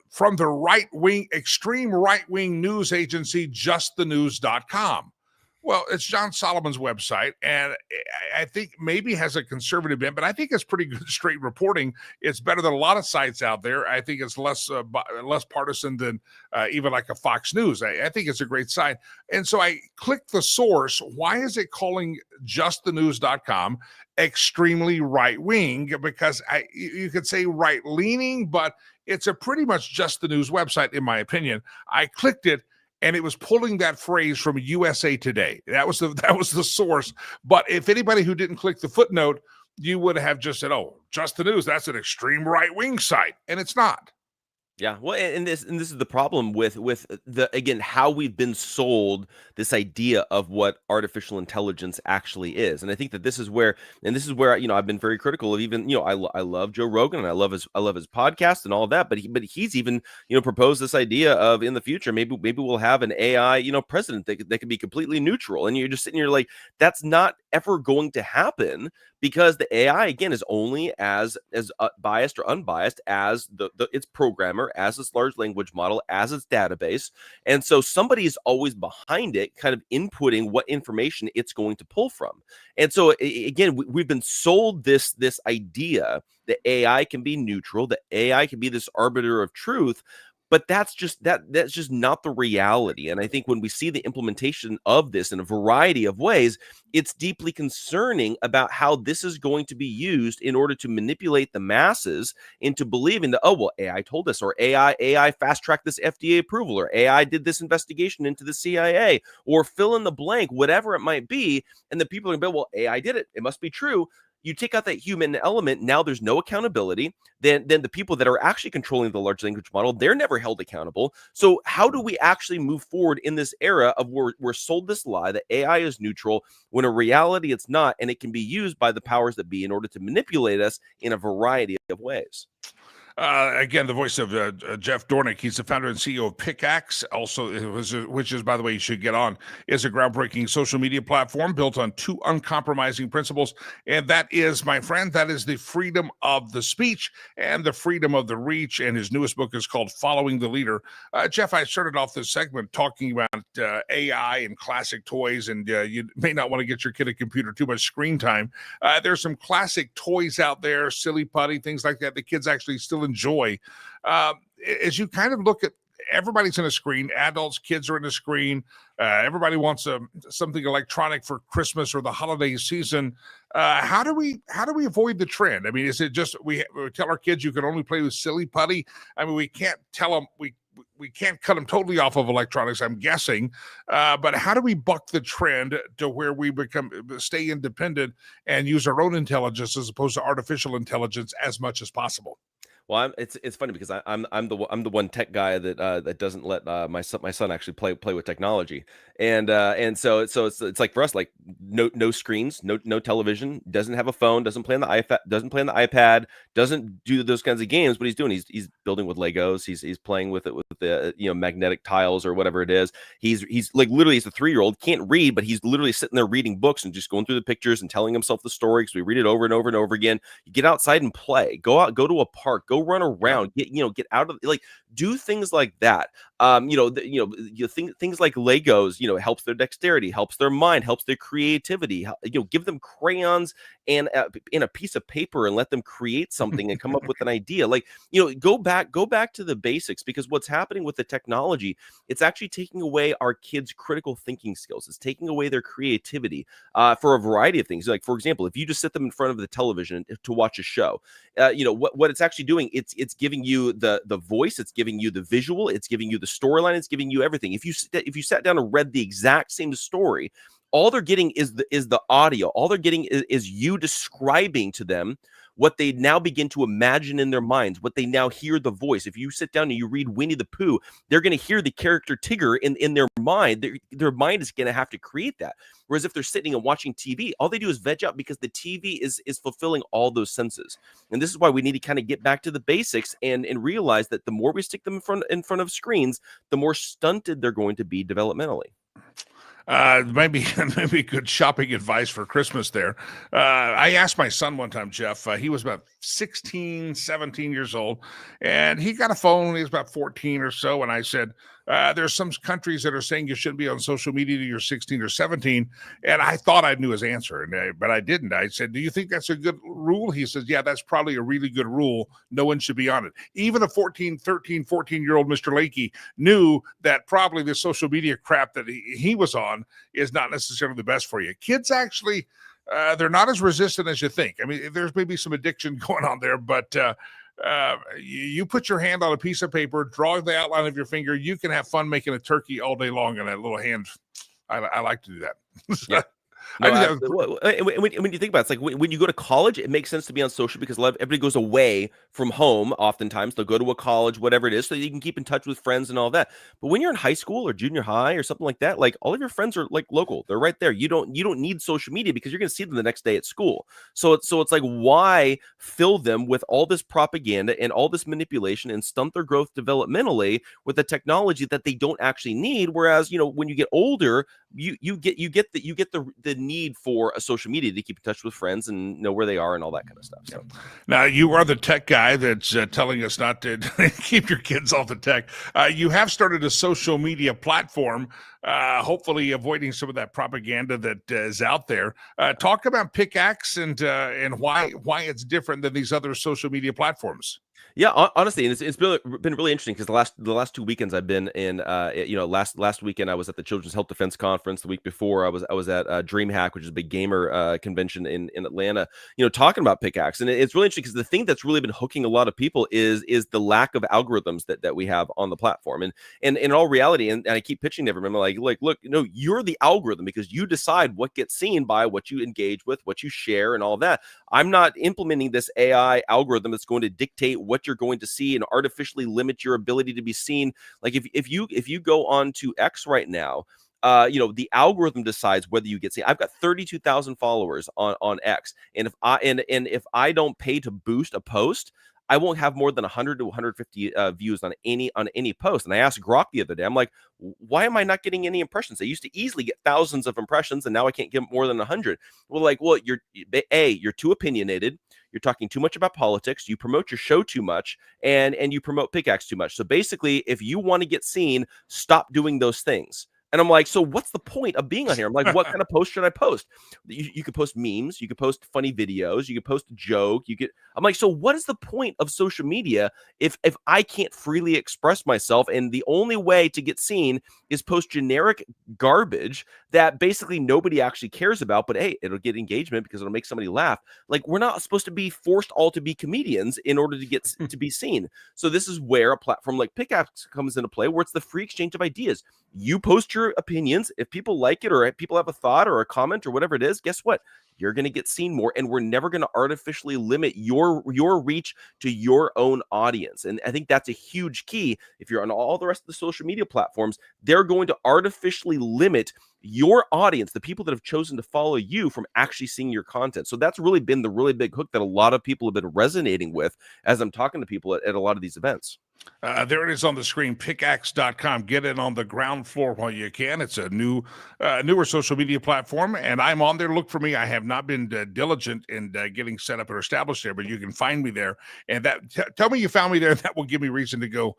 from the extreme right-wing news agency, justthenews.com. Well, it's John Solomon's website, and I think maybe has a conservative bent, but I think it's pretty good straight reporting. It's better than a lot of sites out there. I think it's less partisan than even like a Fox News. I think it's a great site. And so I clicked the source. Why is it calling justthenews.com extremely right-wing? Because you could say right-leaning, but it's a pretty much just the news website, in my opinion. I clicked it, and it was pulling that phrase from USA Today. That was the source. But if anybody who didn't click the footnote, you would have just said, oh, Just the News, that's an extreme right-wing site. And it's not. Yeah, well, and this is the problem with the, again, how we've been sold this idea of what artificial intelligence actually is. And I think that this is where I've been very critical of, even, I love Joe Rogan, and I love his podcast and all of that, but he's even proposed this idea of, in the future, maybe we'll have an AI president that could be completely neutral. And you're just sitting here like, that's not ever going to happen, because the AI, again, is only as biased or unbiased as its programmer, software, as its large language model, as its database. And so somebody is always behind it, kind of inputting what information it's going to pull from. And so again, we've been sold this idea that AI can be neutral, that AI can be this arbiter of truth. But that's just not the reality. And I think when we see the implementation of this in a variety of ways, it's deeply concerning about how this is going to be used in order to manipulate the masses into believing that, oh, well, AI told us, or AI fast-tracked this FDA approval, or AI did this investigation into the CIA, or fill in the blank, whatever it might be. And the people are going to be, well, AI did it. It must be true. You take out that human element, now there's no accountability. Then the people that are actually controlling the large language model, they're never held accountable. So how do we actually move forward in this era of we're sold this lie that AI is neutral when in reality it's not, and it can be used by the powers that be in order to manipulate us in a variety of ways? Again, the voice of Jeff Dornick. He's the founder and CEO of Pickaxe, also, which is, by the way, you should get on, is a groundbreaking social media platform built on 2 uncompromising principles. And that is, my friend, that is the freedom of the speech and the freedom of the reach. And his newest book is called Following the Leader. Jeff, I started off this segment talking about AI and classic toys, and you may not want to get your kid a computer, too much screen time. There's some classic toys out there, silly putty, things like that. The kids actually still enjoy. As you kind of look at, everybody's in a screen, adults, kids are in a screen. Everybody wants something electronic for Christmas or the holiday season. How do we avoid the trend? I mean, is it just we tell our kids you can only play with silly putty? I mean, we can't tell them we can't cut them totally off of electronics, I'm guessing. But how do we buck the trend to where we stay independent and use our own intelligence as opposed to artificial intelligence as much as possible? Well, it's funny because I'm the one tech guy that doesn't let my son actually play with technology, and so it's like for us, like no screens, no television, doesn't have a phone, doesn't play on the iPad, doesn't play on the iPad, doesn't do those kinds of games. What he's building with Legos, he's playing with it with the magnetic tiles or whatever it is. He's like literally, he's a 3-year-old, can't read, but he's literally sitting there reading books and just going through the pictures and telling himself the story because we read it over and over and over again. You get outside and play, go to a park, go run around, get out of, like, do things like that. Things like Legos, helps their dexterity, helps their mind, helps their creativity. Give them crayons and a piece of paper and let them create something and come up with an idea. Like, go back to the basics, because what's happening with the technology, it's actually taking away our kids' critical thinking skills. It's taking away their creativity for a variety of things. Like, for example, if you just sit them in front of the television to watch a show, what it's actually doing, it's giving you the voice, it's giving you the visual, it's giving you the storyline, it's giving you everything. If you sat down and read the exact same story, all they're getting is the audio. All they're getting is you describing to them what they now begin to imagine in their minds, what they now hear the voice. If you sit down and you read Winnie the Pooh, they're going to hear the character Tigger in their mind. Their mind is going to have to create that. Whereas if they're sitting and watching TV, all they do is veg out because the TV is fulfilling all those senses. And this is why we need to kind of get back to the basics and realize that the more we stick them in front of screens, the more stunted they're going to be developmentally. Maybe good shopping advice for Christmas there. I asked my son one time, Jeff, he was about 16, 17 years old, and he got a phone when he was about 14 or so. And I said, there's some countries that are saying you shouldn't be on social media till you're 16 or 17. And I thought I knew his answer, but I didn't. I said, do you think that's a good rule? He says, yeah, that's probably a really good rule. No one should be on it. Even a 14-year-old Mr. Lakey knew that probably the social media crap that he was on is not necessarily the best for you. Kids actually, they're not as resistant as you think. I mean, there's maybe some addiction going on there, but you put your hand on a piece of paper, draw the outline of your finger, you can have fun making a turkey all day long in that little hand. I like to do that. Yeah. No, when you think about it, it's like when you go to college, it makes sense to be on social because everybody goes away from home. Oftentimes they'll go to a college, whatever it is, so you can keep in touch with friends and all that. But when you're in high school or junior high or something like that, like all of your friends are like local. They're right there. You don't need social media because you're going to see them the next day at school. So it's like, why fill them with all this propaganda and all this manipulation and stunt their growth developmentally with the technology that they don't actually need? Whereas, when you get older, you get the need for a social media to keep in touch with friends and know where they are and all that kind of stuff. So now you are the tech guy that's telling us not to keep your kids off the tech. You have started a social media platform, hopefully avoiding some of that propaganda that is out there. Talk about Pickaxe and why it's different than these other social media platforms. Yeah, honestly, and it's been really interesting because the last 2 weekends I've been in. Last weekend I was at the Children's Health Defense Conference. The week before I was at DreamHack, which is a big gamer convention in Atlanta. Talking about Pickaxe, and it's really interesting because the thing that's really been hooking a lot of people is the lack of algorithms that we have on the platform. And in all reality, and I keep pitching to everyone, like, look, you're the algorithm because you decide what gets seen by what you engage with, what you share, and all that. I'm not implementing this AI algorithm that's going to dictate what you're going to see and artificially limit your ability to be seen. Like if you go on to X right now, the algorithm decides whether you get seen. I've got 32,000 followers on X, and if I don't pay to boost a post, I won't have more than 100 to 150 views on any post. And I asked Grok the other day, I'm like, why am I not getting any impressions? I used to easily get thousands of impressions, and now I can't get more than 100. Well, you're too opinionated. You're talking too much about politics. You promote your show too much, and you promote Pickaxe too much. So basically, if you want to get seen, stop doing those things. And I'm like, so what's the point of being on here? I'm like, what kind of post should I post? You could post memes. You could post funny videos. You could post a joke. I'm like, so what is the point of social media if I can't freely express myself? And the only way to get seen is post generic garbage that basically nobody actually cares about. But hey, it'll get engagement because it'll make somebody laugh. Like, we're not supposed to be forced all to be comedians in order to get to be seen. So this is where a platform like Pickaxe comes into play, where it's the free exchange of ideas. You post your opinions. If people like it, or if people have a thought or a comment or whatever it is, guess what? You're going to get seen more, and we're never going to artificially limit your reach to your own audience. And I think that's a huge key. If you're on all the rest of the social media platforms, they're going to artificially limit your audience, the people that have chosen to follow you, from actually seeing your content. So that's really been the really big hook that a lot of people have been resonating with as I'm talking to people at a lot of these events. There it is on the screen, pickaxe.com. Get it on the ground floor while you can. It's a newer social media platform, and I'm on there. Look for me. I have not been diligent in getting set up or established there, but you can find me there. And tell me you found me there. That will give me reason to go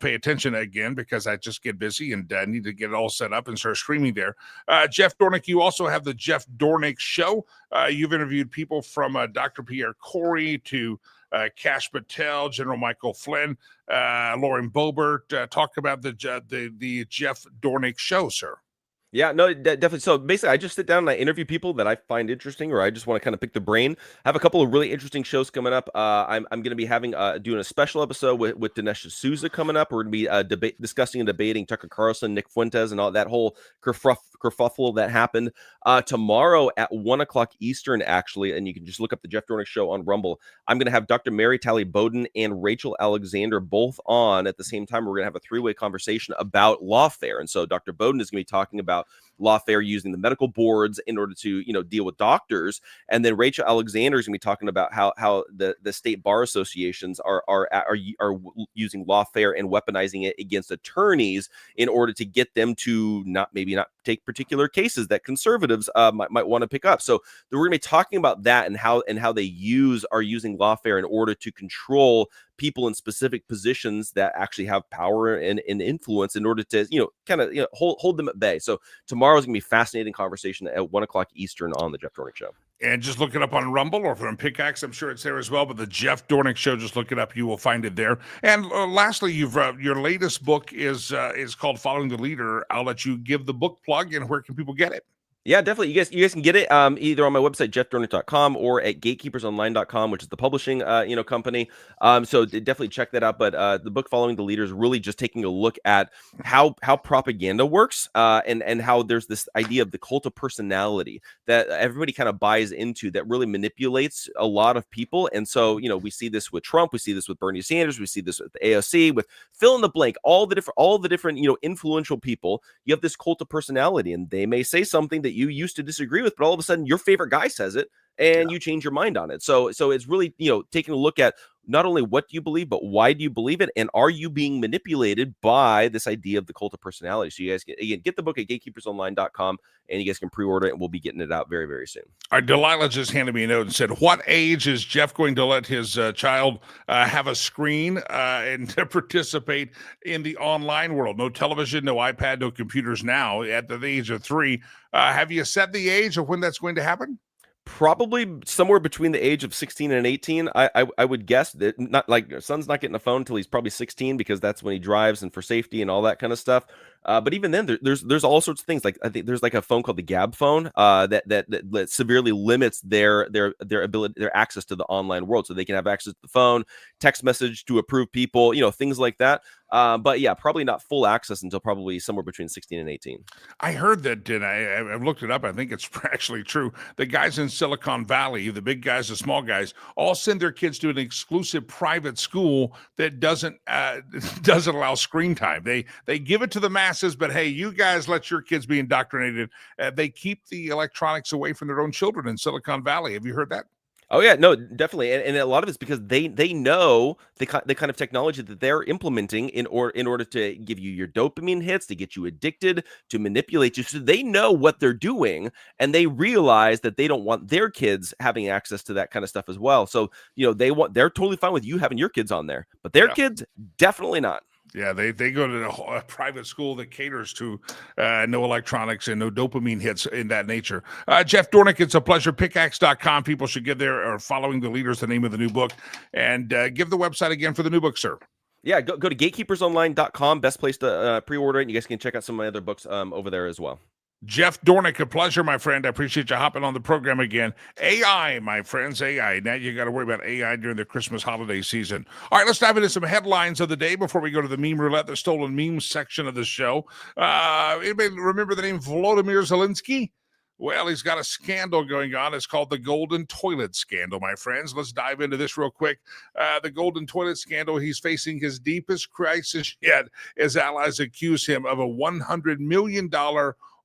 pay attention again, because I just get busy and need to get it all set up and start streaming there. Jeff Dornick, you also have the Jeff Dornick Show. You've interviewed people from Dr. Pierre Corey to Cash Patel, General Michael Flynn, Lauren Boebert. Talk about the Jeff Dornick Show, sir. Yeah, no, definitely. So basically, I just sit down and I interview people that I find interesting, or I just want to kind of pick the brain. I have a couple of really interesting shows coming up. I'm going to be doing a special episode with Dinesh D'Souza coming up. We're going to be discussing and debating Tucker Carlson, Nick Fuentes, and all that whole kerfuffle that happened tomorrow at 1:00 Eastern, actually. And you can just look up the Jeff Dornick Show on Rumble. I'm going to have Dr. Mary Talley Bowden and Rachel Alexander both on at the same time. We're going to have a three-way conversation about lawfare. And so Dr. Bowden is going to be talking about lawfare using the medical boards in order to deal with doctors, and then Rachel Alexander is going to be talking about how the state bar associations are using lawfare and weaponizing it against attorneys in order to get them to not take particular cases that conservatives might want to pick up. So we're going to be talking about that and how they are using lawfare in order to control people in specific positions that actually have power and influence in order to hold them at bay. So tomorrow's gonna be a fascinating conversation at 1:00 Eastern on the Jeff Dornick Show. And just look it up on Rumble or from Pickaxe. I'm sure it's there as well. But the Jeff Dornick Show, just look it up. You will find it there. And lastly, your latest book is called Following the Leader. I'll let you give the book plug, and where can people get it? Yeah, definitely. You guys can get it either on my website, jeffdornick.com, or at gatekeepersonline.com, which is the publishing company. So definitely check that out. But the book Following the Leader is really just taking a look at how propaganda works and how there's this idea of the cult of personality that everybody kind of buys into that really manipulates a lot of people. And so, we see this with Trump, we see this with Bernie Sanders, we see this with the AOC, with fill in the blank, all the different influential people. You have this cult of personality, and they may say something that you used to disagree with, but all of a sudden your favorite guy says it and you change your mind on it. So it's really, taking a look at not only what do you believe, but why do you believe it? And are you being manipulated by this idea of the cult of personality? So you guys can, again, get the book at gatekeepersonline.com, and you guys can pre-order it, and we'll be getting it out very, very soon. All right, Delilah just handed me a note and said, what age is Jeff going to let his child have a screen and to participate in the online world? No television, no iPad, no computers now at the age of 3. Have you set the age of when that's going to happen? Probably somewhere between the age of 16 and 18. I would guess that, not like, son's not getting a phone until he's probably 16, because that's when he drives and for safety and all that kind of stuff. But even then, there's all sorts of things. Like, I think there's like a phone called the Gab phone that severely limits their ability, their access to the online world, so they can have access to the phone, text message to approve people, things like that. But yeah, probably not full access until probably somewhere between 16 and 18. I heard that, and I've looked it up. I think it's actually true. The guys in Silicon Valley, the big guys, the small guys, all send their kids to an exclusive private school that doesn't allow screen time. They give it to the masses, but hey, you guys let your kids be indoctrinated. They keep the electronics away from their own children in Silicon Valley. Have you heard that? Oh yeah, no, definitely, and a lot of it's because they know the kind of technology that they're implementing in order to give you your dopamine hits, to get you addicted, to manipulate you. So they know what they're doing, and they realize that they don't want their kids having access to that kind of stuff as well. So they're totally fine with you having your kids on there, but their kids definitely not. Yeah, they go to a private school that caters to no electronics and no dopamine hits in that nature. Jeff Dornick, it's a pleasure. Pickaxe.com. People should get there, or Following the Leaders, the name of the new book. And give the website again for the new book, sir. Yeah, go to gatekeepersonline.com. Best place to pre-order it. And you guys can check out some of my other books over there as well. Jeff Dornick, a pleasure, my friend. I appreciate you hopping on the program again. AI, my friends, AI. Now you got to worry about AI during the Christmas holiday season. All right, let's dive into some headlines of the day before we go to the meme roulette, the stolen memes section of the show. Anybody remember the name Volodymyr Zelinsky? Well, he's got a scandal going on. It's called the Golden Toilet Scandal, my friends. Let's dive into this real quick. The Golden Toilet Scandal, he's facing his deepest crisis yet as allies accuse him of a $100 million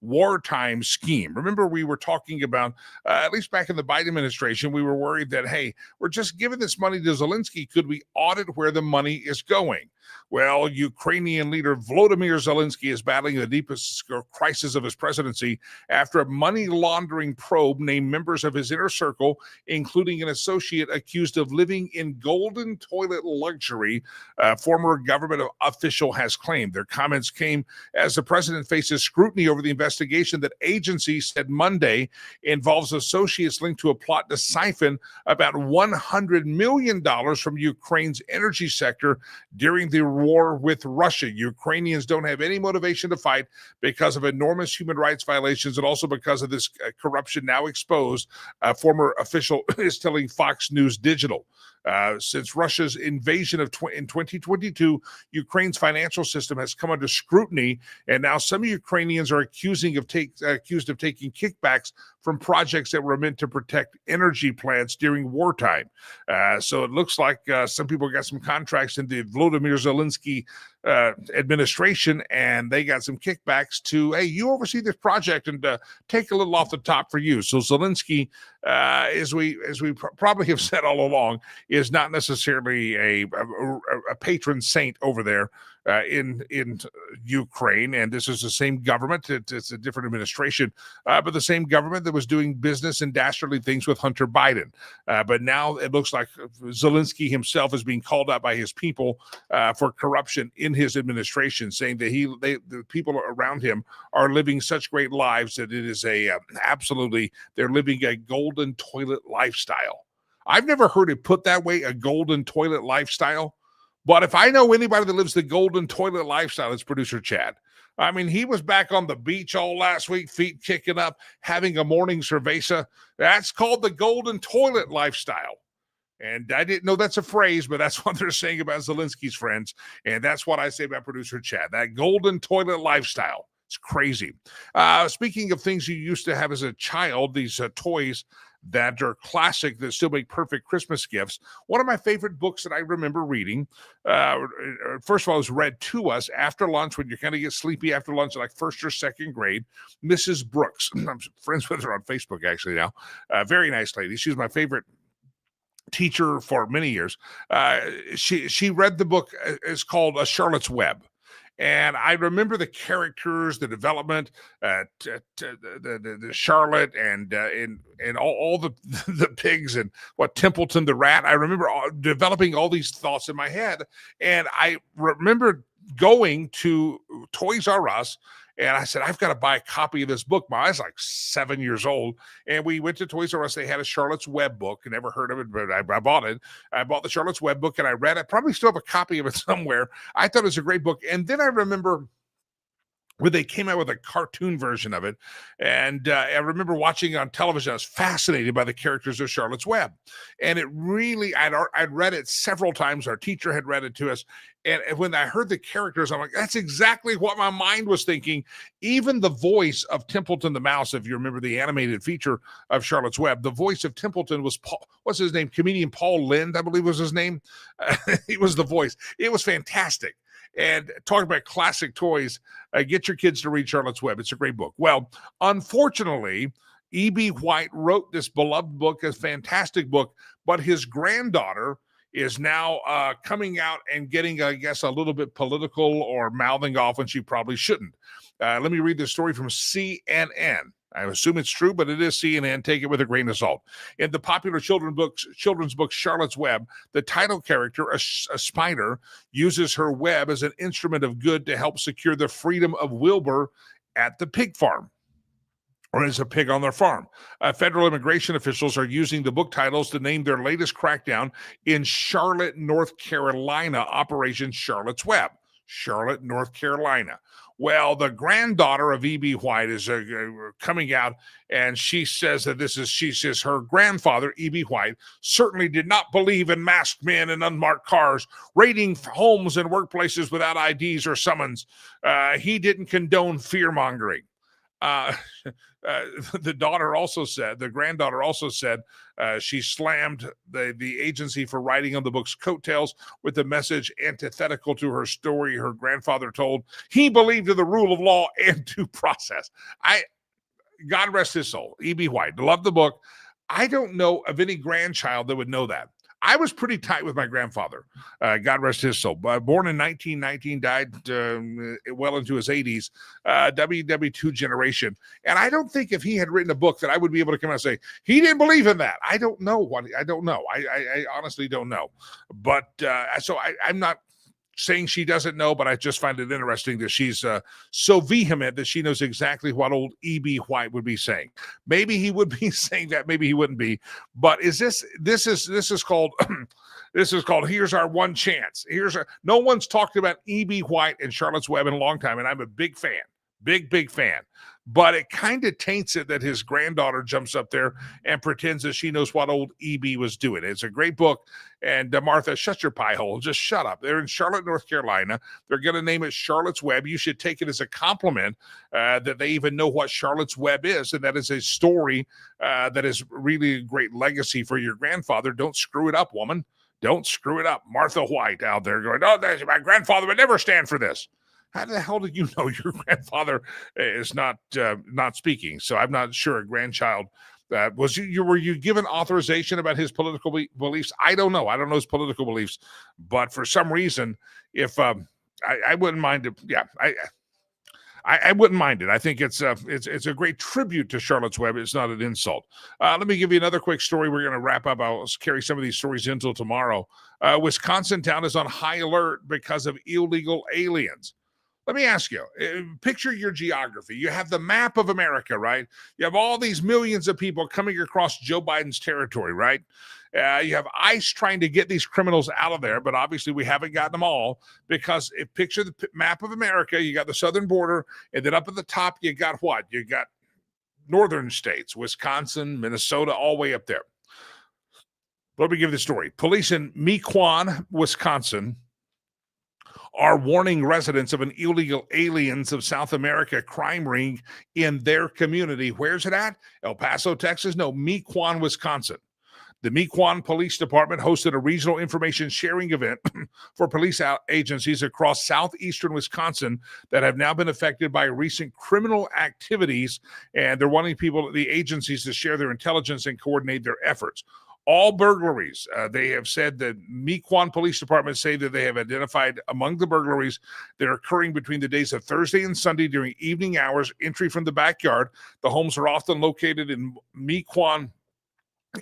wartime scheme. Remember, we were talking about, at least back in the Biden administration, we were worried that, hey, we're just giving this money to Zelinsky. Could we audit where the money is going? Well, Ukrainian leader Volodymyr Zelinsky is battling the deepest crisis of his presidency after a money laundering probe named members of his inner circle, including an associate accused of living in golden toilet luxury, former government official has claimed. Their comments came as the president faces scrutiny over the investigation that agencies said Monday involves associates linked to a plot to siphon about $100 million from Ukraine's energy sector during the war with Russia. Ukrainians don't have any motivation to fight because of enormous human rights violations, and also because of this corruption now exposed. A former official is telling Fox News Digital. Since Russia's invasion in 2022, Ukraine's financial system has come under scrutiny, and now some Ukrainians are accused of taking kickbacks from projects that were meant to protect energy plants during wartime. So it looks like some people got some contracts in the Volodymyr Zelinsky administration, and they got some kickbacks to, hey, you oversee this project and take a little off the top for you. So Zelinsky, as we probably have said all along, is not necessarily a patron saint over there in Ukraine, and this is the same government. It's a different administration, but the same government that was doing business and dastardly things with Hunter Biden. But now it looks like Zelinsky himself is being called out by his people for corruption in his administration, saying that the people around him are living such great lives that it is absolutely, they're living a golden toilet lifestyle. I've never heard it put that way, a golden toilet lifestyle. But if I know anybody that lives the golden toilet lifestyle, it's producer Chad. I mean, he was back on the beach all last week, feet kicking up, having a morning cerveza. That's called the golden toilet lifestyle. And I didn't know that's a phrase, but that's what they're saying about Zelinsky's friends. And that's what I say about producer Chad, that golden toilet lifestyle. It's crazy. Speaking of things you used to have as a child, these toys that are classic, that still make perfect Christmas gifts. One of my favorite books that I remember reading, first of all, was read to us after lunch when you kind of get sleepy after lunch, like first or second grade. Mrs. Brooks. I'm friends with her on Facebook actually now. Very nice lady. She was my favorite teacher for many years. She read the book. It's called Charlotte's Web. And I remember the characters, the development, the Charlotte and all the the pigs and what Templeton the rat. I remember developing all these thoughts in my head, and I remember going to Toys R Us. And I said, I've got to buy a copy of this book. I was like 7 years old. And we went to Toys R Us. They had a Charlotte's Web book. I never heard of it, but I bought it. I bought the Charlotte's Web book and I read it. Probably still have a copy of it somewhere. I thought it was a great book. And then I remember when they came out with a cartoon version of it. And I remember watching it on television. I was fascinated by the characters of Charlotte's Web. And it really, I'd read it several times. Our teacher had read it to us. And when I heard the characters, I'm like, that's exactly what my mind was thinking. Even the voice of Templeton the Mouse, if you remember the animated feature of Charlotte's Web, the voice of Templeton was what's his name? Comedian Paul Lynde, I believe was his name. He was the voice. It was fantastic. And talking about classic toys, get your kids to read Charlotte's Web. It's a great book. Well, unfortunately, E.B. White wrote this beloved book, a fantastic book, but his granddaughter is now coming out and getting, I guess, a little bit political or mouthing off when she probably shouldn't. Let me read this story from CNN. I assume it's true, but it is CNN. Take it with a grain of salt. In the popular children's book Charlotte's Web, the title character, a spider, uses her web as an instrument of good to help secure the freedom of Wilbur at the pig farm, or as a pig on their farm. Federal immigration officials are using the book titles to name their latest crackdown in Charlotte, North Carolina, Operation Charlotte's Web. Charlotte, North Carolina. Well, the granddaughter of E.B. White is coming out, and she says that she says her grandfather, E.B. White, certainly did not believe in masked men and unmarked cars, raiding homes and workplaces without IDs or summons. He didn't condone fear-mongering. The granddaughter also said she slammed the agency for writing on the book's coattails with a message antithetical to her story her grandfather told. He believed in the rule of law and due process. God rest his soul, E.B. White. Loved the book. I don't know of any grandchild that would know that. I was pretty tight with my grandfather. God rest his soul. Born in 1919, died well into his 80s, WW2 generation. And I don't think if he had written a book that I would be able to come out and say, he didn't believe in that. I don't know. I don't know. I honestly don't know. But so I'm not saying she doesn't know, but I just find it interesting that she's so vehement that she knows exactly what old E.B. White would be saying. Maybe he would be saying that, maybe he wouldn't be. But this is called this is called Here's Our One Chance. No one's talked about E.B. White and Charlotte's Web in a long time, and I'm a big fan. Big fan. But it kind of taints it that his granddaughter jumps up there and pretends that she knows what old E.B. was doing. It's a great book. And Martha, shut your pie hole. Just shut up. They're in Charlotte, North Carolina. They're going to name it Charlotte's Web. You should take it as a compliment that they even know what Charlotte's Web is. And that is a story that is really a great legacy for your grandfather. Don't screw it up, woman. Don't screw it up. Martha White out there going, oh, my grandfather would never stand for this. How the hell did you know your grandfather is not speaking? So I'm not sure a grandchild. Were you given authorization about his political beliefs? I don't know. I don't know his political beliefs, but for some reason, if I wouldn't mind it, yeah, I wouldn't mind it. I think it's a great tribute to Charlotte's Web. It's not an insult. Let me give you another quick story. We're going to wrap up. I'll carry some of these stories until tomorrow. Wisconsin town is on high alert because of illegal aliens. Let me ask you, picture your geography. You have the map of America, right? You have all these millions of people coming across Joe Biden's territory, right? You have ICE trying to get these criminals out of there, but obviously we haven't gotten them all because picture the map of America. You got the southern border, and then up at the top, you got what? You got northern states, Wisconsin, Minnesota, all the way up there. Let me give you the story. Police in Mequon, Wisconsin, are warning residents of an illegal aliens of South America crime ring in their community. Where's it at? El Paso, Texas? No, Mequon, Wisconsin. The Mequon Police Department hosted a regional information sharing event for police agencies across southeastern Wisconsin that have now been affected by recent criminal activities, and they're wanting the agencies to share their intelligence and coordinate their efforts. all burglaries. They have said that Mequon Police Department say that they have identified among the burglaries that are occurring between the days of Thursday and Sunday during evening hours, entry from the backyard. The homes are often located in Mequon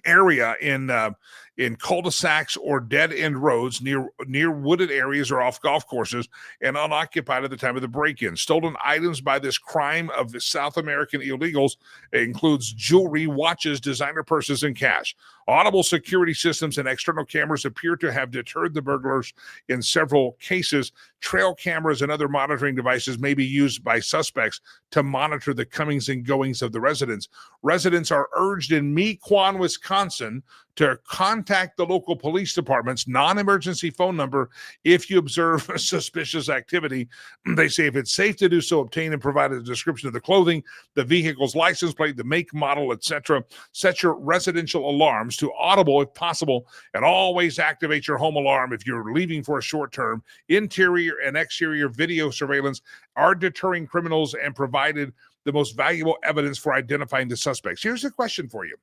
area in cul-de-sacs or dead-end roads near wooded areas or off golf courses and unoccupied at the time of the break-in. Stolen items by this crime of the South American illegals includes jewelry, watches, designer purses, and cash. Audible security systems and external cameras appear to have deterred the burglars in several cases. Trail cameras and other monitoring devices may be used by suspects to monitor the comings and goings of the residents. Residents are urged in Mequon, Wisconsin, to contact the local police department's non-emergency phone number if you observe suspicious activity. They say if it's safe to do so, obtain and provide a description of the clothing, the vehicle's license plate, the make, model, etc. Set your residential alarms to audible if possible, and always activate your home alarm if you're leaving for a short term. Interior and exterior video surveillance are deterring criminals and provided the most valuable evidence for identifying the suspects. Here's a question for you.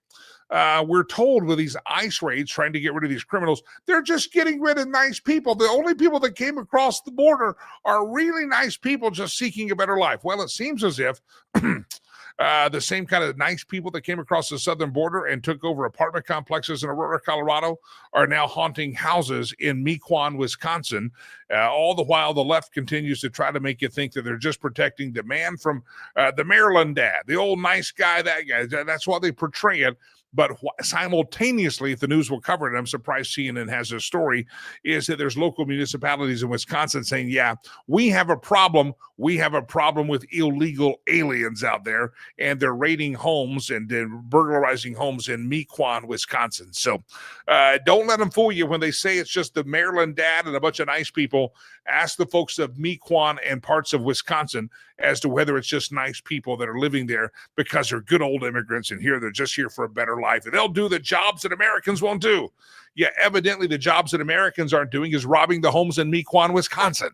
We're told with these ICE raids trying to get rid of these criminals, they're just getting rid of nice people. The only people that came across the border are really nice people just seeking a better life. Well, it seems as if the same kind of nice people that came across the southern border and took over apartment complexes in Aurora, Colorado, are now haunting houses in Mequon, Wisconsin. All the while, the left continues to try to make you think that they're just protecting the man from the Maryland dad, the old nice guy, that guy. That's why they portray it. But simultaneously, if the news will cover it, I'm surprised CNN has this story, is that there's local municipalities in Wisconsin saying, yeah, we have a problem. We have a problem with illegal aliens out there, and they're raiding homes and burglarizing homes in Mequon, Wisconsin. So don't let them fool you when they say it's just the Maryland dad and a bunch of nice people. Ask the folks of Mequon and parts of Wisconsin as to whether it's just nice people that are living there because they're good old immigrants and they're just here for a better life. And they'll do the jobs that Americans won't do. Yeah, evidently the jobs that Americans aren't doing is robbing the homes in Mequon, Wisconsin.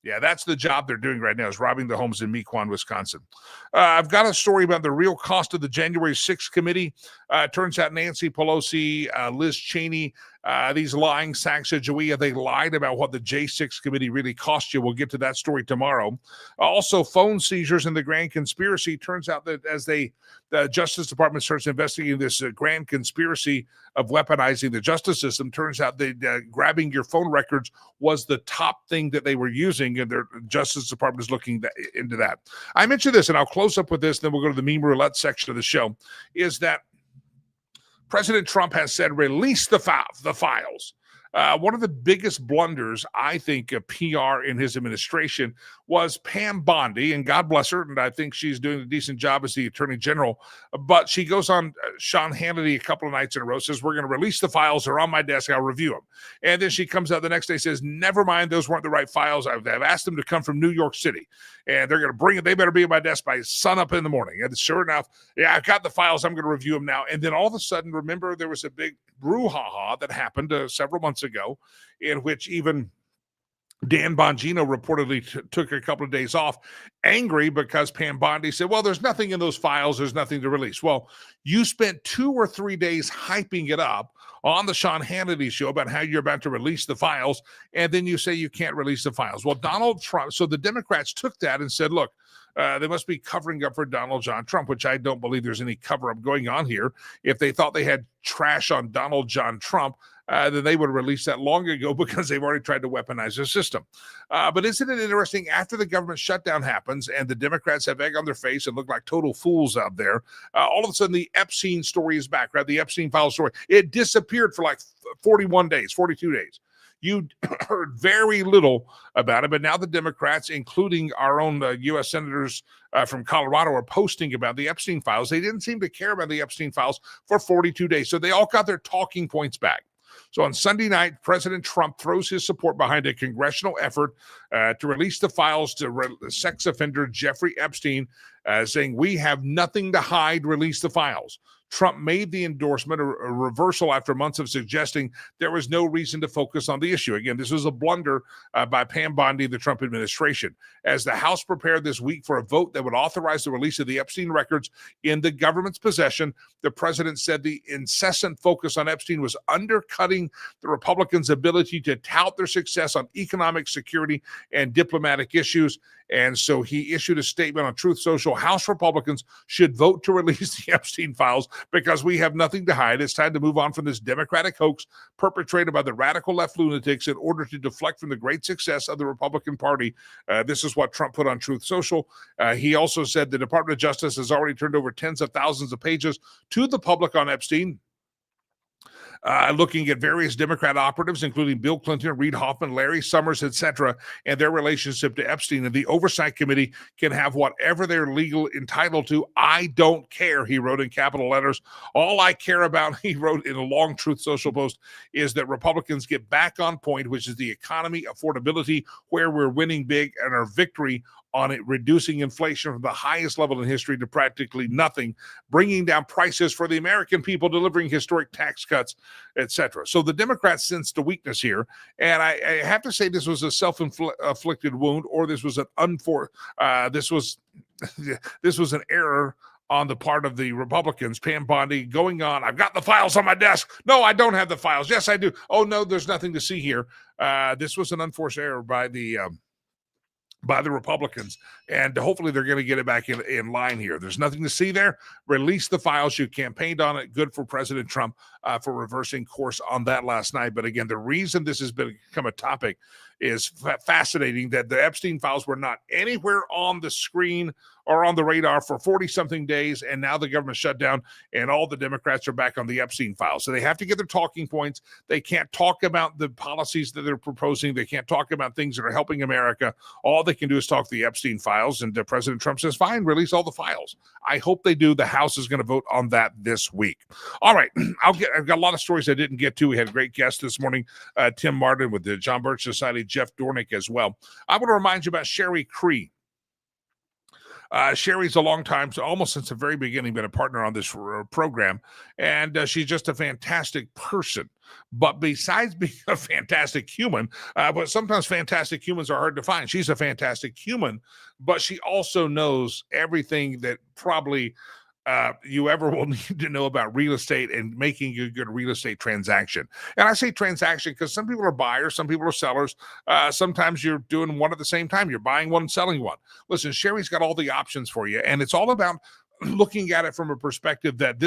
Yeah, that's the job they're doing right now, is robbing the homes in Mequon, Wisconsin. I've got a story about the real cost of the January 6th committee. Turns out Nancy Pelosi, Liz Cheney, these lying sacks of Joia, they lied about what the J6 committee really cost you. We'll get to that story tomorrow. Also, phone seizures in the grand conspiracy. Turns out that as the Justice Department starts investigating this grand conspiracy of weaponizing the justice system, turns out that grabbing your phone records was the top thing that they were using, and their Justice Department is looking into that. I mentioned this, and I'll close up with this, then we'll go to the meme roulette section of the show, is that President Trump has said, release the files. One of the biggest blunders, I think, of PR in his administration was Pam Bondi, and God bless her, and I think she's doing a decent job as the Attorney General, but she goes on Sean Hannity a couple of nights in a row, says, we're going to release the files, they're on my desk, I'll review them. And then she comes out the next day, says, never mind, those weren't the right files, I've asked them to come from New York City, and they're going to bring it, they better be at my desk by sun up in the morning. And sure enough, yeah, I've got the files, I'm going to review them now. And then all of a sudden, remember, there was a big brouhaha that happened several months ago, in which even Dan Bongino reportedly took a couple of days off, angry because Pam Bondi said, well, there's nothing in those files, there's nothing to release. Well, you spent 2 or 3 days hyping it up on the Sean Hannity show about how you're about to release the files, and then you say you can't release the files. Well, Donald Trump, so the Democrats took that and said, look, they must be covering up for Donald John Trump, which I don't believe there's any cover-up going on here. If they thought they had trash on Donald John Trump, then they would have released that long ago because they've already tried to weaponize the system. But isn't it interesting, after the government shutdown happens and the Democrats have egg on their face and look like total fools out there, all of a sudden the Epstein story is back, right? The Epstein file story. It disappeared for like 41 days, 42 days. You heard very little about it, but now the Democrats, including our own U.S. senators from Colorado, are posting about the Epstein files. They didn't seem to care about the Epstein files for 42 days, so they all got their talking points back. So on Sunday night, President Trump throws his support behind a congressional effort to release the files to sex offender Jeffrey Epstein, saying, we have nothing to hide, release the files. Trump made the endorsement, a reversal after months of suggesting there was no reason to focus on the issue. Again, this was a blunder by Pam Bondi, the Trump administration, as the House prepared this week for a vote that would authorize the release of the Epstein records in the government's possession. The president said the incessant focus on Epstein was undercutting the Republicans' ability to tout their success on economic, security, and diplomatic issues. And so he issued a statement on Truth Social. House Republicans should vote to release the Epstein files because we have nothing to hide. It's time to move on from this Democratic hoax perpetrated by the radical left lunatics in order to deflect from the great success of the Republican Party. This is what Trump put on Truth Social. He also said the Department of Justice has already turned over tens of thousands of pages to the public on Epstein. Looking at various Democrat operatives, including Bill Clinton, Reid Hoffman, Larry Summers, etc., and their relationship to Epstein. And the Oversight Committee can have whatever they're legally entitled to. I don't care, he wrote in capital letters. All I care about, he wrote in a long Truth Social post, is that Republicans get back on point, which is the economy, affordability, where we're winning big, and our victory on it, reducing inflation from the highest level in history to practically nothing, bringing down prices for the American people, delivering historic tax cuts, etc. So the Democrats sensed a weakness here, and I have to say this was a self-inflicted wound, or this was this was an error on the part of the Republicans. Pam Bondi going on, I've got the files on my desk. No, I don't have the files. Yes, I do. Oh, no, there's nothing to see here. This was an unforced error by the Republicans, and hopefully they're going to get it back in line here. There's nothing to see there. Release the files. You campaigned on it. Good for President Trump for reversing course on that last night. But again, the reason this has become a topic is fascinating, that the Epstein files were not anywhere on the screen or on the radar for 40-something days, and now the government shut down, and all the Democrats are back on the Epstein files. So they have to get their talking points. They can't talk about the policies that they're proposing. They can't talk about things that are helping America. All they can do is talk the Epstein files, and President Trump says, fine, release all the files. I hope they do. The House is going to vote on that this week. All right, I've got a lot of stories I didn't get to. We had a great guest this morning, Tim Martin with the John Birch Society, Jeff Dornick as well. I want to remind you about Sherry Cree. Sherry's a long time, so almost since the very beginning, been a partner on this program, and she's just a fantastic person. But besides being a fantastic human, but sometimes fantastic humans are hard to find. She's a fantastic human, but she also knows everything that probably you ever will need to know about real estate and making a good real estate transaction. And I say transaction because some people are buyers, some people are sellers. Sometimes you're doing one at the same time. You're buying one, selling one. Listen, Sherry's got all the options for you, and it's all about looking at it from a perspective that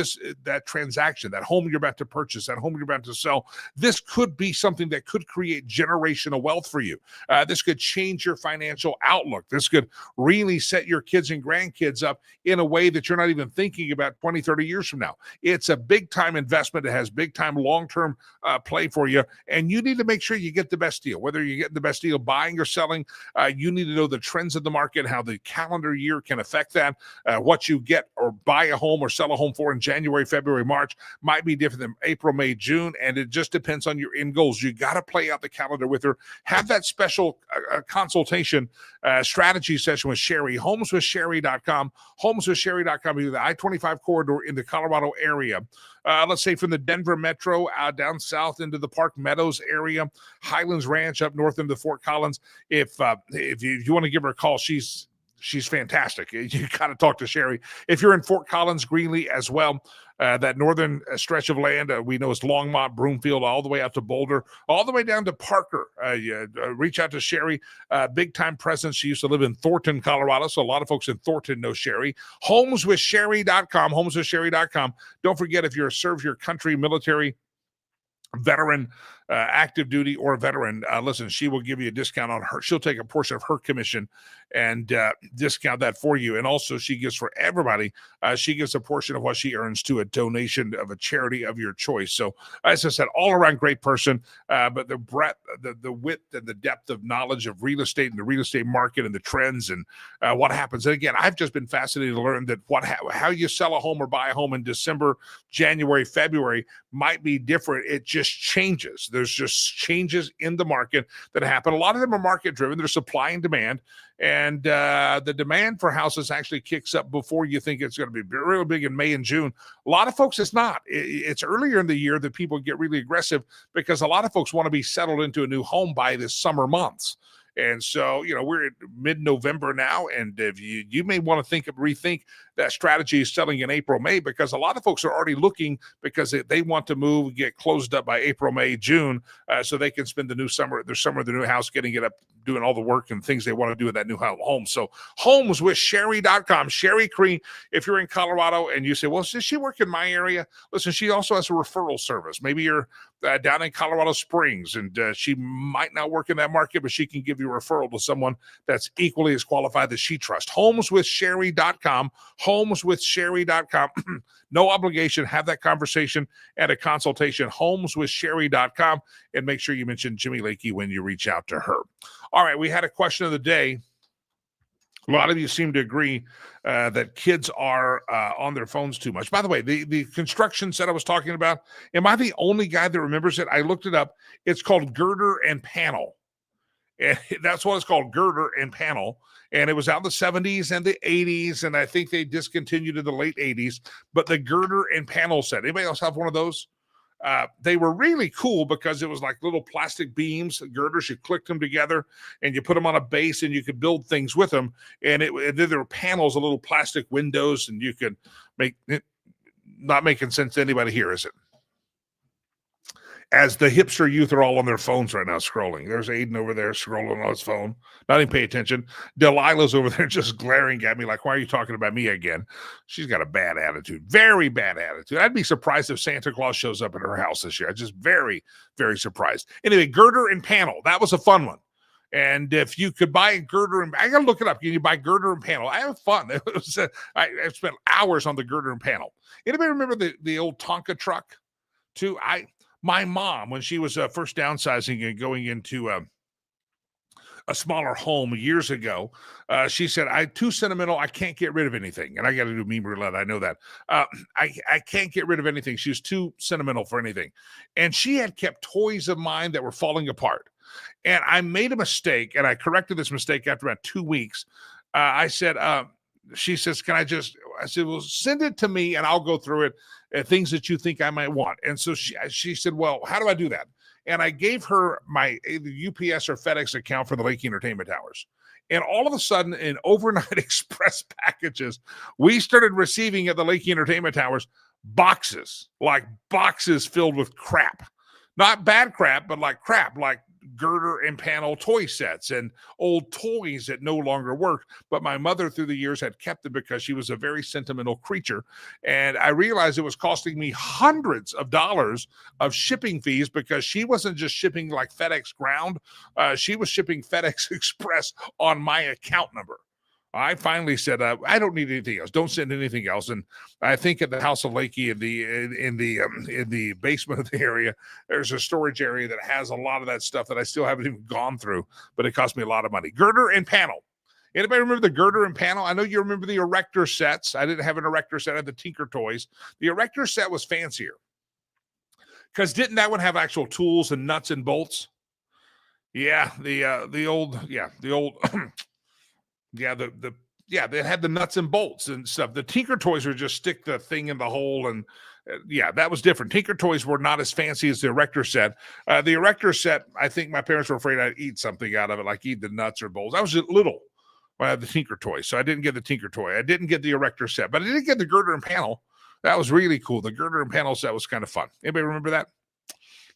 that transaction, that home you're about to purchase, that home you're about to sell, this could be something that could create generational wealth for you. This could change your financial outlook. This could really set your kids and grandkids up in a way that you're not even thinking about 20, 30 years from now. It's a big time investment. It has big time long-term play for you, and you need to make sure you get the best deal. Whether you get the best deal buying or selling, you need to know the trends of the market, how the calendar year can affect that, what you get or buy a home or sell a home for in January, February, March might be different than April, May, June, and it just depends on your end goals. You got to play out the calendar with her. Have that special consultation strategy session with Sherry. Homeswithsherry.com. Homeswithsherry.com. Either the I-25 corridor in the Colorado area. Let's say from the Denver metro down south into the Park Meadows area, Highlands Ranch up north into Fort Collins. If you want to give her a call, she's fantastic. You got to talk to Sherry. If you're in Fort Collins, Greeley as well, that northern stretch of land, we know it's Longmont, Broomfield, all the way out to Boulder, all the way down to Parker. Reach out to Sherry. Big time presence. She used to live in Thornton, Colorado, so a lot of folks in Thornton know Sherry. Homeswithsherry.com. Homeswithsherry.com. Don't forget, if you're a serve your country, military, veteran, active duty, or veteran, listen, she will give you a discount on her. She'll take a portion of her commission and discount that for you. And also she gives for everybody, she gives a portion of what she earns to a donation of a charity of your choice. So as I said, all around great person, but the breadth, the width and the depth of knowledge of real estate and the real estate market and the trends and what happens. And again, I've just been fascinated to learn that how you sell a home or buy a home in December, January, February might be different. It just changes. there's just changes in the market that happen. A lot of them are market driven. They're supply and demand. And the demand for houses actually kicks up before you think it's going to be really big in May and June. A lot of folks, it's not. It's earlier in the year that people get really aggressive because a lot of folks want to be settled into a new home by the summer months. And so, we're at mid-November now, and if you may want to rethink that strategy is selling in April, May, because a lot of folks are already looking because they want to move, get closed up by April, May, June, so they can spend their new house, getting it up, doing all the work and things they want to do in that new home. So homeswithsherry.com. Sherry Cree, if you're in Colorado and you say, well, does she work in my area? Listen, she also has a referral service. Maybe you're down in Colorado Springs, and she might not work in that market, but she can give you a referral to someone that's equally as qualified that she trusts. Homeswithsherry.com. Homeswithsherry.com. No obligation. Have that conversation and a consultation. Homeswithsherry.com. And make sure you mention Jimmy Lakey when you reach out to her. All right, we had a question of the day. A lot of you seem to agree that kids are on their phones too much. By the way, the construction set I was talking about, am I the only guy that remembers it? I looked it up. It's called girder and panel. And that's what it's called, girder and panel. And it was out in the 70s and the 80s, and I think they discontinued in the late 80s. But the girder and panel set, anybody else have one of those? They were really cool because it was like little plastic beams, girders. You clicked them together and you put them on a base and you could build things with them. And there were panels, little plastic windows, and you could make it. Not making sense to anybody here, is it? As the hipster youth are all on their phones right now scrolling. There's Aiden over there scrolling on his phone, not even pay attention. Delilah's over there just glaring at me like, why are you talking about me again? She's got a bad attitude, very bad attitude. I'd be surprised if Santa Claus shows up at her house this year. I'm just very, very surprised. Anyway, girder and panel. That was a fun one. And if you could buy a girder, I got to look it up. Can you buy girder and panel? I have fun. It was, I spent hours on the girder and panel. Anybody remember the old Tonka truck too? My mom, when she was first downsizing and going into a smaller home years ago, she said, I'm too sentimental. I can't get rid of anything. And I got to do meme roulette. I know that. I can't get rid of anything. She was too sentimental for anything. And she had kept toys of mine that were falling apart. And I made a mistake, and I corrected this mistake after about 2 weeks. I said, she says, I said, well, send it to me and I'll go through it. Things that you think I might want. And so she said, well, how do I do that? And I gave her my UPS or FedEx account for the Lakey Entertainment Towers. And all of a sudden, in overnight express packages, we started receiving at the Lakey Entertainment Towers boxes filled with crap. Not bad crap, but like crap, like girder and panel toy sets and old toys that no longer work. But my mother through the years had kept them because she was a very sentimental creature. And I realized it was costing me hundreds of dollars of shipping fees because she wasn't just shipping like FedEx Ground. She was shipping FedEx Express on my account number. I finally said, I don't need anything else. Don't send anything else. And I think at the House of Lakey in the basement of the area, there's a storage area that has a lot of that stuff that I still haven't even gone through, but it cost me a lot of money. Girder and panel. Anybody remember the girder and panel? I know you remember the erector sets. I didn't have an erector set. I had the Tinker Toys. The erector set was fancier because didn't that one have actual tools and nuts and bolts? Yeah, the old. Yeah, they had the nuts and bolts and stuff. The Tinker Toys were just stick the thing in the hole, and that was different. Tinker Toys were not as fancy as the erector set. The erector set, I think my parents were afraid I'd eat something out of it, like eat the nuts or bolts. I was little when I had the Tinker Toys, so I didn't get the Tinker Toy. I didn't get the erector set, but I did get the girder and panel. That was really cool. The girder and panel set was kind of fun. Anybody remember that?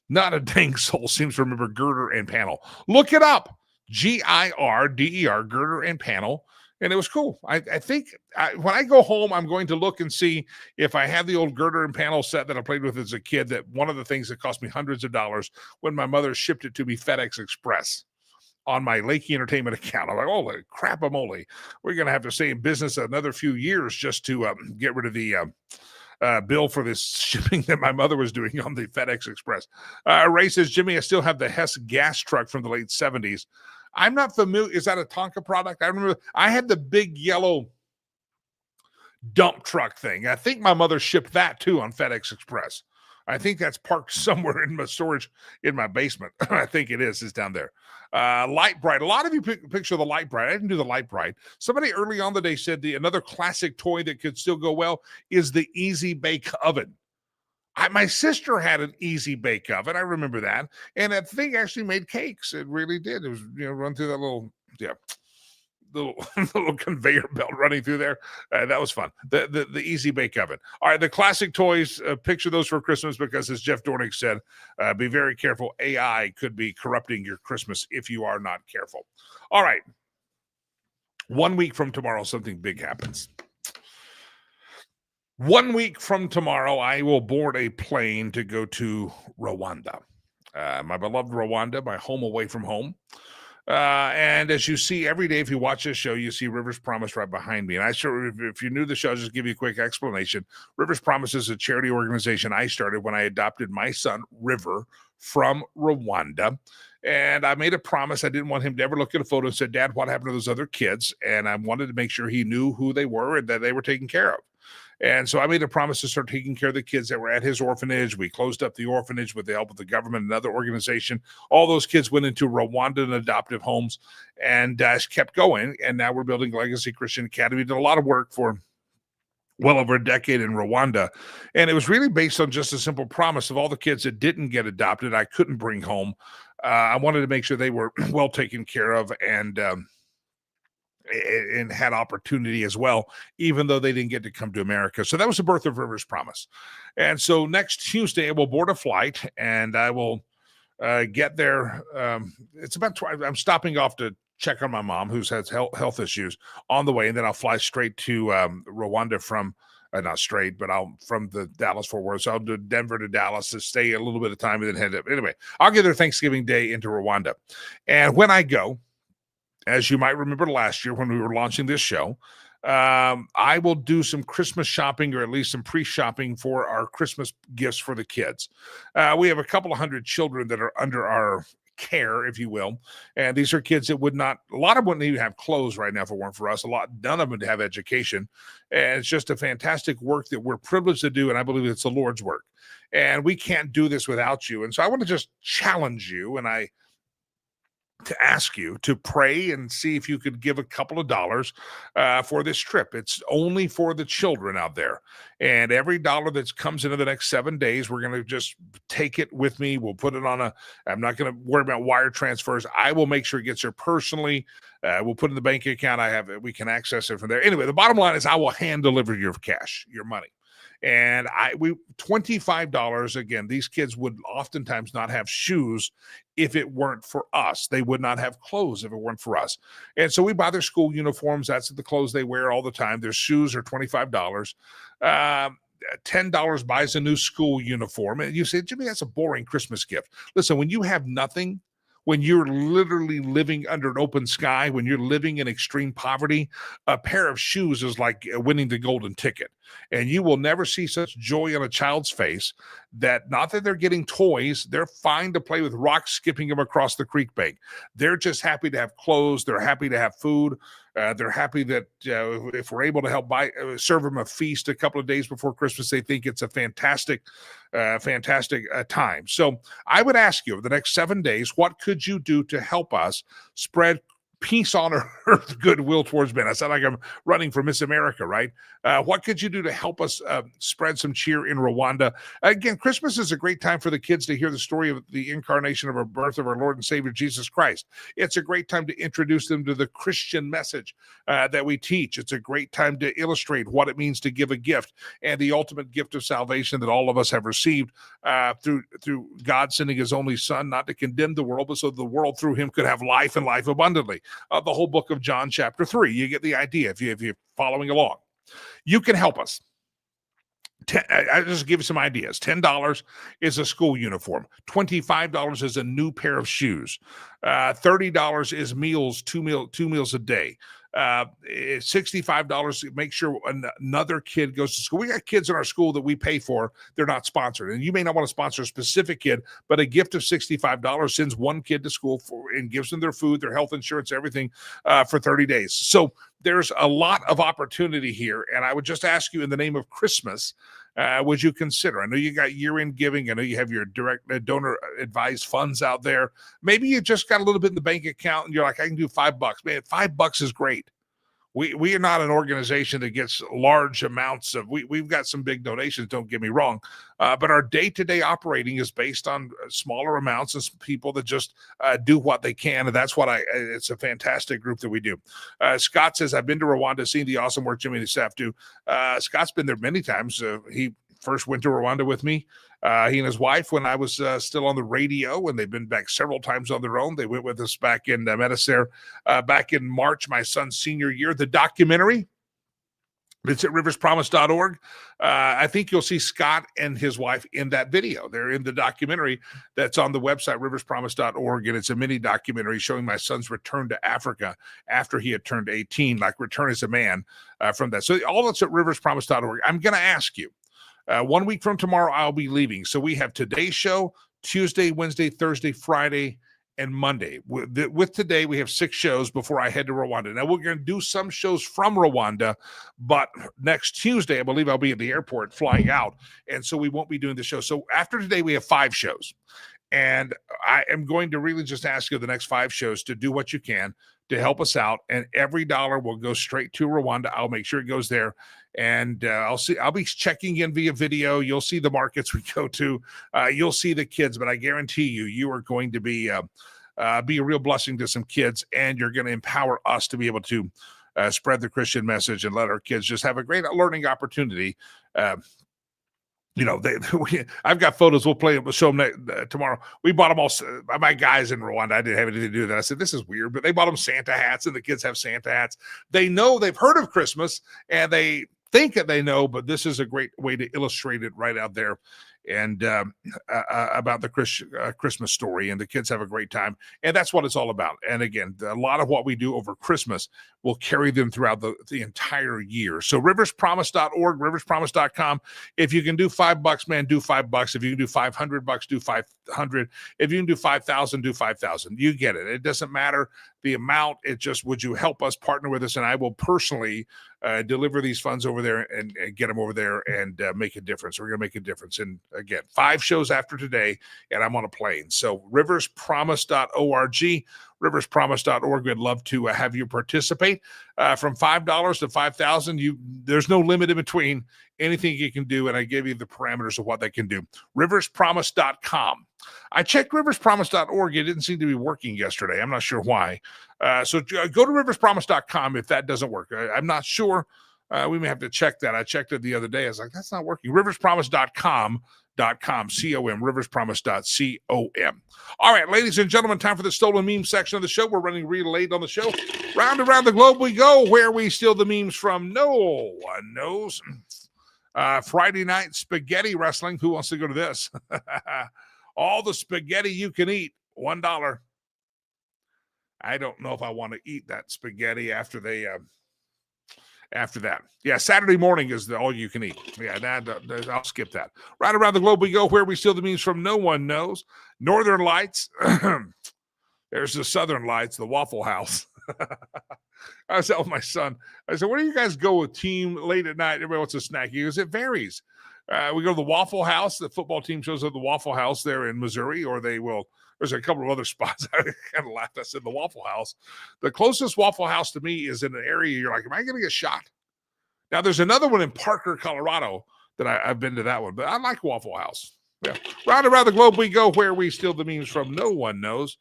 Not a dang soul seems to remember girder and panel. Look it up. GIRDER, girder and panel, and it was cool. I think when I go home, I'm going to look and see if I have the old girder and panel set that I played with as a kid. That one of the things that cost me hundreds of dollars when my mother shipped it to me FedEx Express on my Lakey Entertainment account. I'm like, oh, crap-a-mole. We're going to have to stay in business another few years just to get rid of the bill for this shipping that my mother was doing on the FedEx Express. Ray says, Jimmy, I still have the Hess gas truck from the late 70s. I'm not familiar. Is that a Tonka product? I remember I had the big yellow dump truck thing. I think my mother shipped that too on FedEx Express. I think that's parked somewhere in my storage in my basement. I think it is. It's down there. Light Bright. A lot of you picture the Light Bright. I didn't do the Light Bright. Somebody early on the day said another classic toy that could still go well is the Easy Bake Oven. My sister had an Easy Bake Oven. I remember that. And that thing actually made cakes. It really did. It was, run through that little little conveyor belt running through there. That was fun. The Easy Bake Oven. All right, the classic toys, picture those for Christmas, because as Jeff Dornick said, be very careful. AI could be corrupting your Christmas if you are not careful. All right. 1 week from tomorrow, something big happens. 1 week from tomorrow, I will board a plane to go to Rwanda. My beloved Rwanda, my home away from home. And as you see every day, if you watch this show, you see Rivers Promise right behind me. And if you're new to the show, I'll just give you a quick explanation. Rivers Promise is a charity organization I started when I adopted my son, River, from Rwanda. And I made a promise. I didn't want him to ever look at a photo and say, Dad, what happened to those other kids? And I wanted to make sure he knew who they were and that they were taken care of. And so I made a promise to start taking care of the kids that were at his orphanage. We closed up the orphanage with the help of the government and another organization. All those kids went into Rwandan adoptive homes and kept going. And now we're building Legacy Christian Academy. Did a lot of work for well over a decade in Rwanda. And it was really based on just a simple promise of all the kids that didn't get adopted, I couldn't bring home. I wanted to make sure they were well taken care of and had opportunity as well, even though they didn't get to come to America. So that was the birth of Rivers Promise. And so next Tuesday, I will board a flight and I will get there. It's about I'm stopping off to check on my mom, who's has health issues, on the way. And then I'll fly straight to Rwanda from, not straight, but from the Dallas-Fort Worth. So I'll do Denver to Dallas to stay a little bit of time and then head up. Anyway, I'll get there Thanksgiving Day into Rwanda. And when I go, as you might remember last year when we were launching this show, I will do some Christmas shopping, or at least some pre-shopping for our Christmas gifts for the kids. We have a couple of hundred children that are under our care, if you will. And these are kids that a lot of them wouldn't even have clothes right now if it weren't for us. None of them would have education. And it's just a fantastic work that we're privileged to do. And I believe it's the Lord's work. And we can't do this without you. And so I want to just challenge you to ask you to pray and see if you could give a couple of dollars for this trip. It's only for the children out there. And every dollar that comes into the next 7 days, we're going to just take it with me. We'll put it on I'm not going to worry about wire transfers. I will make sure it gets there personally. We'll put it in the bank account. We can access it from there. Anyway, the bottom line is I will hand deliver your cash, your money. And $25, again, these kids would oftentimes not have shoes if it weren't for us. They would not have clothes if it weren't for us. And so we buy their school uniforms. That's the clothes they wear all the time. Their shoes are $25. $10 buys a new school uniform. And you say, Jimmy, that's a boring Christmas gift. Listen, when you have nothing, when you're literally living under an open sky, when you're living in extreme poverty, a pair of shoes is like winning the golden ticket. And you will never see such joy on a child's face that, not that they're getting toys, they're fine to play with rocks, skipping them across the creek bank. They're just happy to have clothes. They're happy to have food. They're happy that if we're able to help serve them a feast a couple of days before Christmas, they think it's a fantastic time. So I would ask you, over the next 7 days, what could you do to help us spread peace on earth, goodwill towards men? I sound like I'm running for Miss America, right? What could you do to help us spread some cheer in Rwanda? Again, Christmas is a great time for the kids to hear the story of the incarnation of our birth of our Lord and Savior, Jesus Christ. It's a great time to introduce them to the Christian message that we teach. It's a great time to illustrate what it means to give a gift, and the ultimate gift of salvation that all of us have received through God sending his only son, not to condemn the world, but so the world through him could have life and life abundantly. The whole book of John chapter 3. You get the idea if you're following along. You can help us. I just give you some ideas. $10 is a school uniform. $25 is a new pair of shoes. $30 is meals, two meals a day. $65, make sure another kid goes to school. We got kids in our school that we pay for. They're not sponsored. And you may not want to sponsor a specific kid, but a gift of $65 sends one kid to school and gives them their food, their health insurance, everything for 30 days. So there's a lot of opportunity here. And I would just ask you, in the name of Christmas, would you consider? I know you got year-end giving. I know you have your direct donor advised funds out there. Maybe you just got a little bit in the bank account and you're like, I can do $5. Man, $5 is great. We are not an organization that gets large amounts of, we've got some big donations, don't get me wrong, but our day-to-day operating is based on smaller amounts of people that just do what they can, and that's what it's a fantastic group that we do. Scott says, I've been to Rwanda, seen the awesome work Jimmy and his staff do. Scott's been there many times. He first went to Rwanda with me. He and his wife, when I was still on the radio, and they've been back several times on their own. They went with us back in met us there back in March, my son's senior year. The documentary, it's at riverspromise.org. I think you'll see Scott and his wife in that video. They're in the documentary that's on the website, riverspromise.org, and it's a mini documentary showing my son's return to Africa after he had turned 18, like return as a man from that. So all that's at riverspromise.org. I'm going to ask you, 1 week from tomorrow, I'll be leaving. So we have today's show, Tuesday, Wednesday, Thursday, Friday, and Monday. With today, we have 6 shows before I head to Rwanda. Now, we're going to do some shows from Rwanda, but next Tuesday, I believe I'll be at the airport flying out, and so we won't be doing the show. So after today, we have 5 shows, and I am going to really just ask you the next 5 shows to do what you can to help us out, and every dollar will go straight to Rwanda. I'll make sure it goes there. And I'll be checking in via video. You'll see the markets we go to. You'll see the kids, but I guarantee you are going to be a real blessing to some kids, and you're going to empower us to be able to spread the Christian message and let our kids just have a great learning opportunity. I've got photos. We'll show them tomorrow. We bought them all. My guys in Rwanda, I didn't have anything to do with that. I said, this is weird, but they bought them Santa hats, and the kids have Santa hats. They know, they've heard of Christmas, and they think that they know, but this is a great way to illustrate it right out there and about the Christmas story, and the kids have a great time, and that's what it's all about. And again, a lot of what we do over Christmas will carry them throughout the entire year. So riverspromise.org, riverspromise.com. If you can do $5, man, do $5. If you can do $500, do $500. If you can do 5,000, do 5,000. You get it. It doesn't matter the amount. It just, would you help us partner with us? And I will personally deliver these funds over there and get them over there and make a difference. We're going to make a difference. And again, 5 shows after today, and I'm on a plane. So riverspromise.org, riverspromise.org. We'd love to have you participate. From $5 to $5,000, there's no limit in between. Anything you can do, and I give you the parameters of what they can do. Riverspromise.com. I checked riverspromise.org. It didn't seem to be working yesterday. I'm not sure why. So go to riverspromise.com if that doesn't work. I'm not sure. We may have to check that. I checked it the other day. I was like, that's not working. Riverspromise.com, C-O-M, riverspromise.com. All right, ladies and gentlemen, time for the stolen meme section of the show. We're running real late on the show. Round around the globe we go, where we steal the memes from no one knows. Friday night spaghetti wrestling. Who wants to go to this? All the spaghetti you can eat, $1. I don't know if I want to eat that spaghetti after that. Yeah, Saturday morning is the all you can eat. Yeah, I'll skip that. Right around the globe we go, where we steal the memes from no one knows. Northern Lights. There's the Southern Lights, the Waffle House. I was telling my son, I said, where do you guys go with team late at night? Everybody wants a snack. He goes, it varies. We go to the Waffle House. The football team shows up at the Waffle House there in Missouri, or they will. There's a couple of other spots. I kind of laughed. I said the Waffle House. The closest Waffle House to me is in an area you're like, am I going to get shot? Now, there's another one in Parker, Colorado that I've been to that one, but I like Waffle House. Yeah. Round around the globe we go, where we steal the memes from no one knows.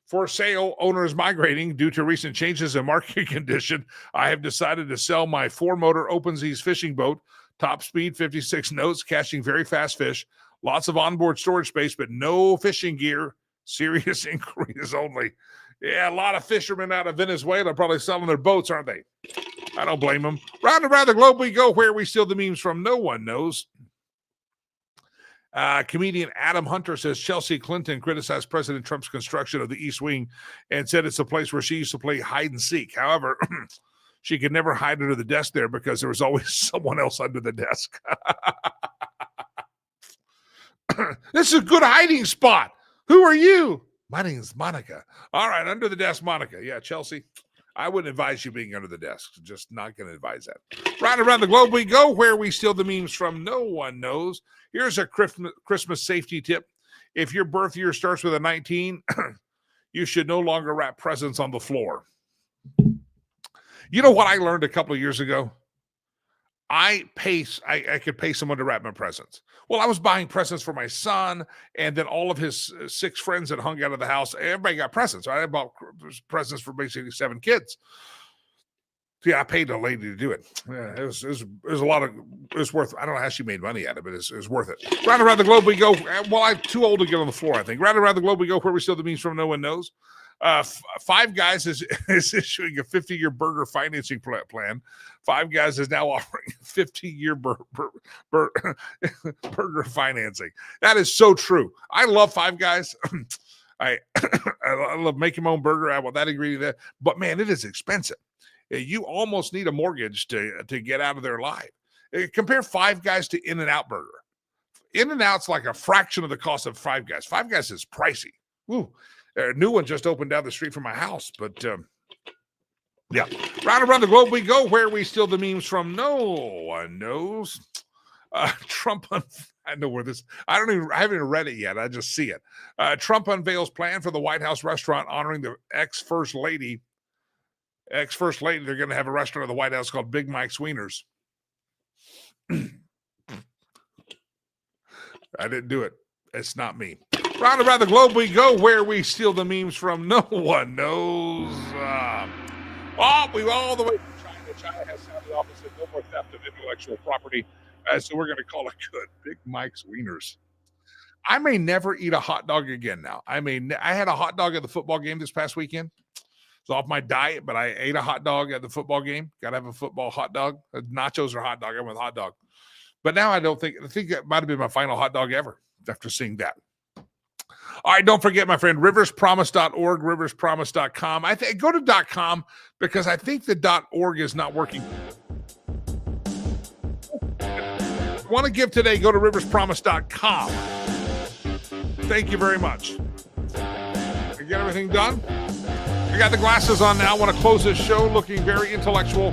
For sale, owner is migrating due to recent changes in market condition. I have decided to sell my 4-motor OpenZ's fishing boat. Top speed, 56 knots, catching very fast fish. Lots of onboard storage space, but no fishing gear. Serious inquiries only. Yeah, a lot of fishermen out of Venezuela probably selling their boats, aren't they? I don't blame them. Round and round the globe we go, where we steal the memes from no one knows. Comedian Adam Hunter says Chelsea Clinton criticized President Trump's construction of the East Wing and said it's a place where she used to play hide and seek. However, she could never hide under the desk there because there was always someone else under the desk. This is a good hiding spot. Who are you? My name's Monica. All right, under the desk, Monica. Yeah, Chelsea. I wouldn't advise you being under the desk. Just not going to advise that. Right around the globe we go, where we steal the memes from no one knows. Here's a Christmas safety tip. If your birth year starts with a 19, you should no longer wrap presents on the floor. You know what I learned a couple of years ago? I could pay someone to wrap my presents. Well, I was buying presents for my son, and then all of his 6 friends that hung out of the house, everybody got presents. Right? I bought presents for basically 7 kids. So yeah, I paid a lady to do it. Yeah, it was a lot of, it was worth, I don't know how she made money at it, but it was worth it. Round around the globe we go. Well, I'm too old to get on the floor, I think. Round around the globe we go, where we steal the memes from no one knows. Five Guys is issuing a 50-year burger financing plan. Five Guys is now offering 50-year burger financing. That is so true. I love Five Guys. I love making my own burger. I want that ingredient there. But man, it is expensive. You almost need a mortgage to get out of their life. Compare Five Guys to In-N-Out Burger. In-N-Out's like a fraction of the cost of Five Guys. Five Guys is pricey. Woo. A new one just opened down the street from my house. But, yeah. Round around the globe we go, where we steal the memes from no one knows. Trump, I know where this, I haven't even read it yet. I just see it. Trump unveils plan for the White House restaurant honoring the ex-First Lady. Ex-First Lady, they're going to have a restaurant at the White House called Big Mike's Wieners. I didn't do it. It's not me. Round around the globe we go, where we steal the memes from no one knows. We go all the way to China. China has sounded off and said no more theft of intellectual property. So we're going to call it good. Big Mike's Wieners. I may never eat a hot dog again now. I had a hot dog at the football game this past weekend. It's off my diet, but I ate a hot dog at the football game. Got to have a football hot dog. Nachos or hot dog. I went with hot dog. But now I think that might have been my final hot dog ever after seeing that. All right, don't forget, my friend, riverspromise.org, riverspromise.com. Go to .com because I think the .org is not working. If you want to give today, go to riverspromise.com. Thank you very much. I get everything done? I got the glasses on now. I want to close this show looking very intellectual,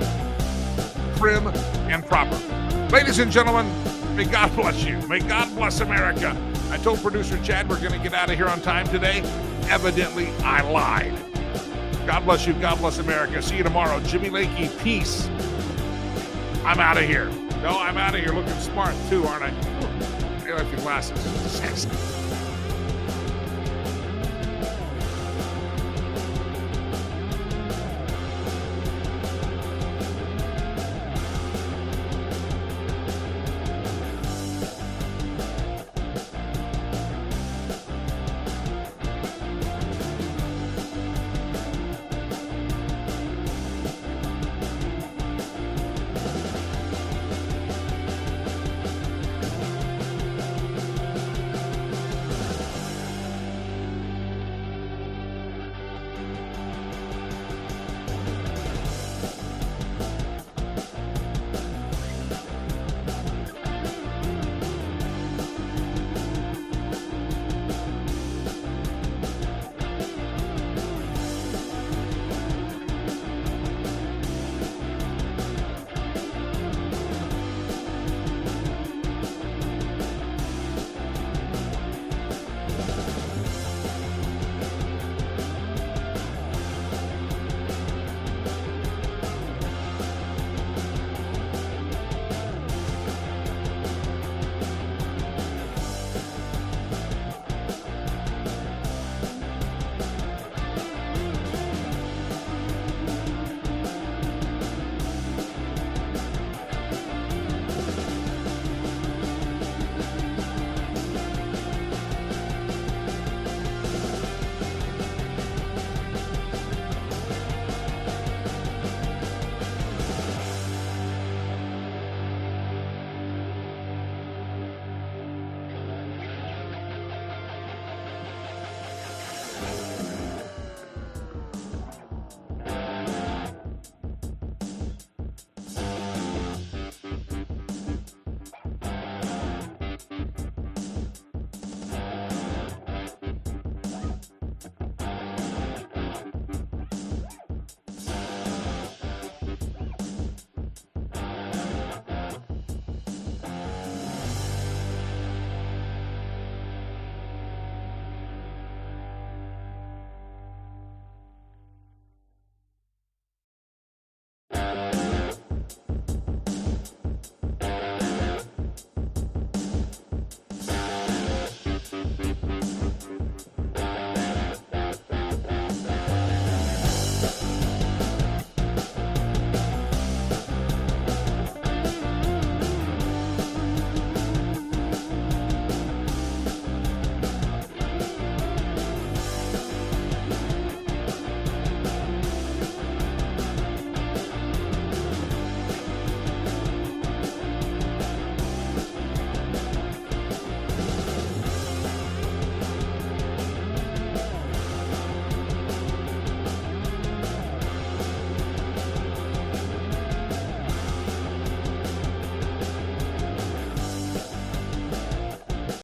prim, and proper. Ladies and gentlemen, may God bless you. May God bless America. I told producer Chad we're going to get out of here on time today. Evidently, I lied. God bless you. God bless America. See you tomorrow. Jimmy Lakey, peace. I'm out of here. No, I'm out of here looking smart too, aren't I? I like your glasses. Sexy.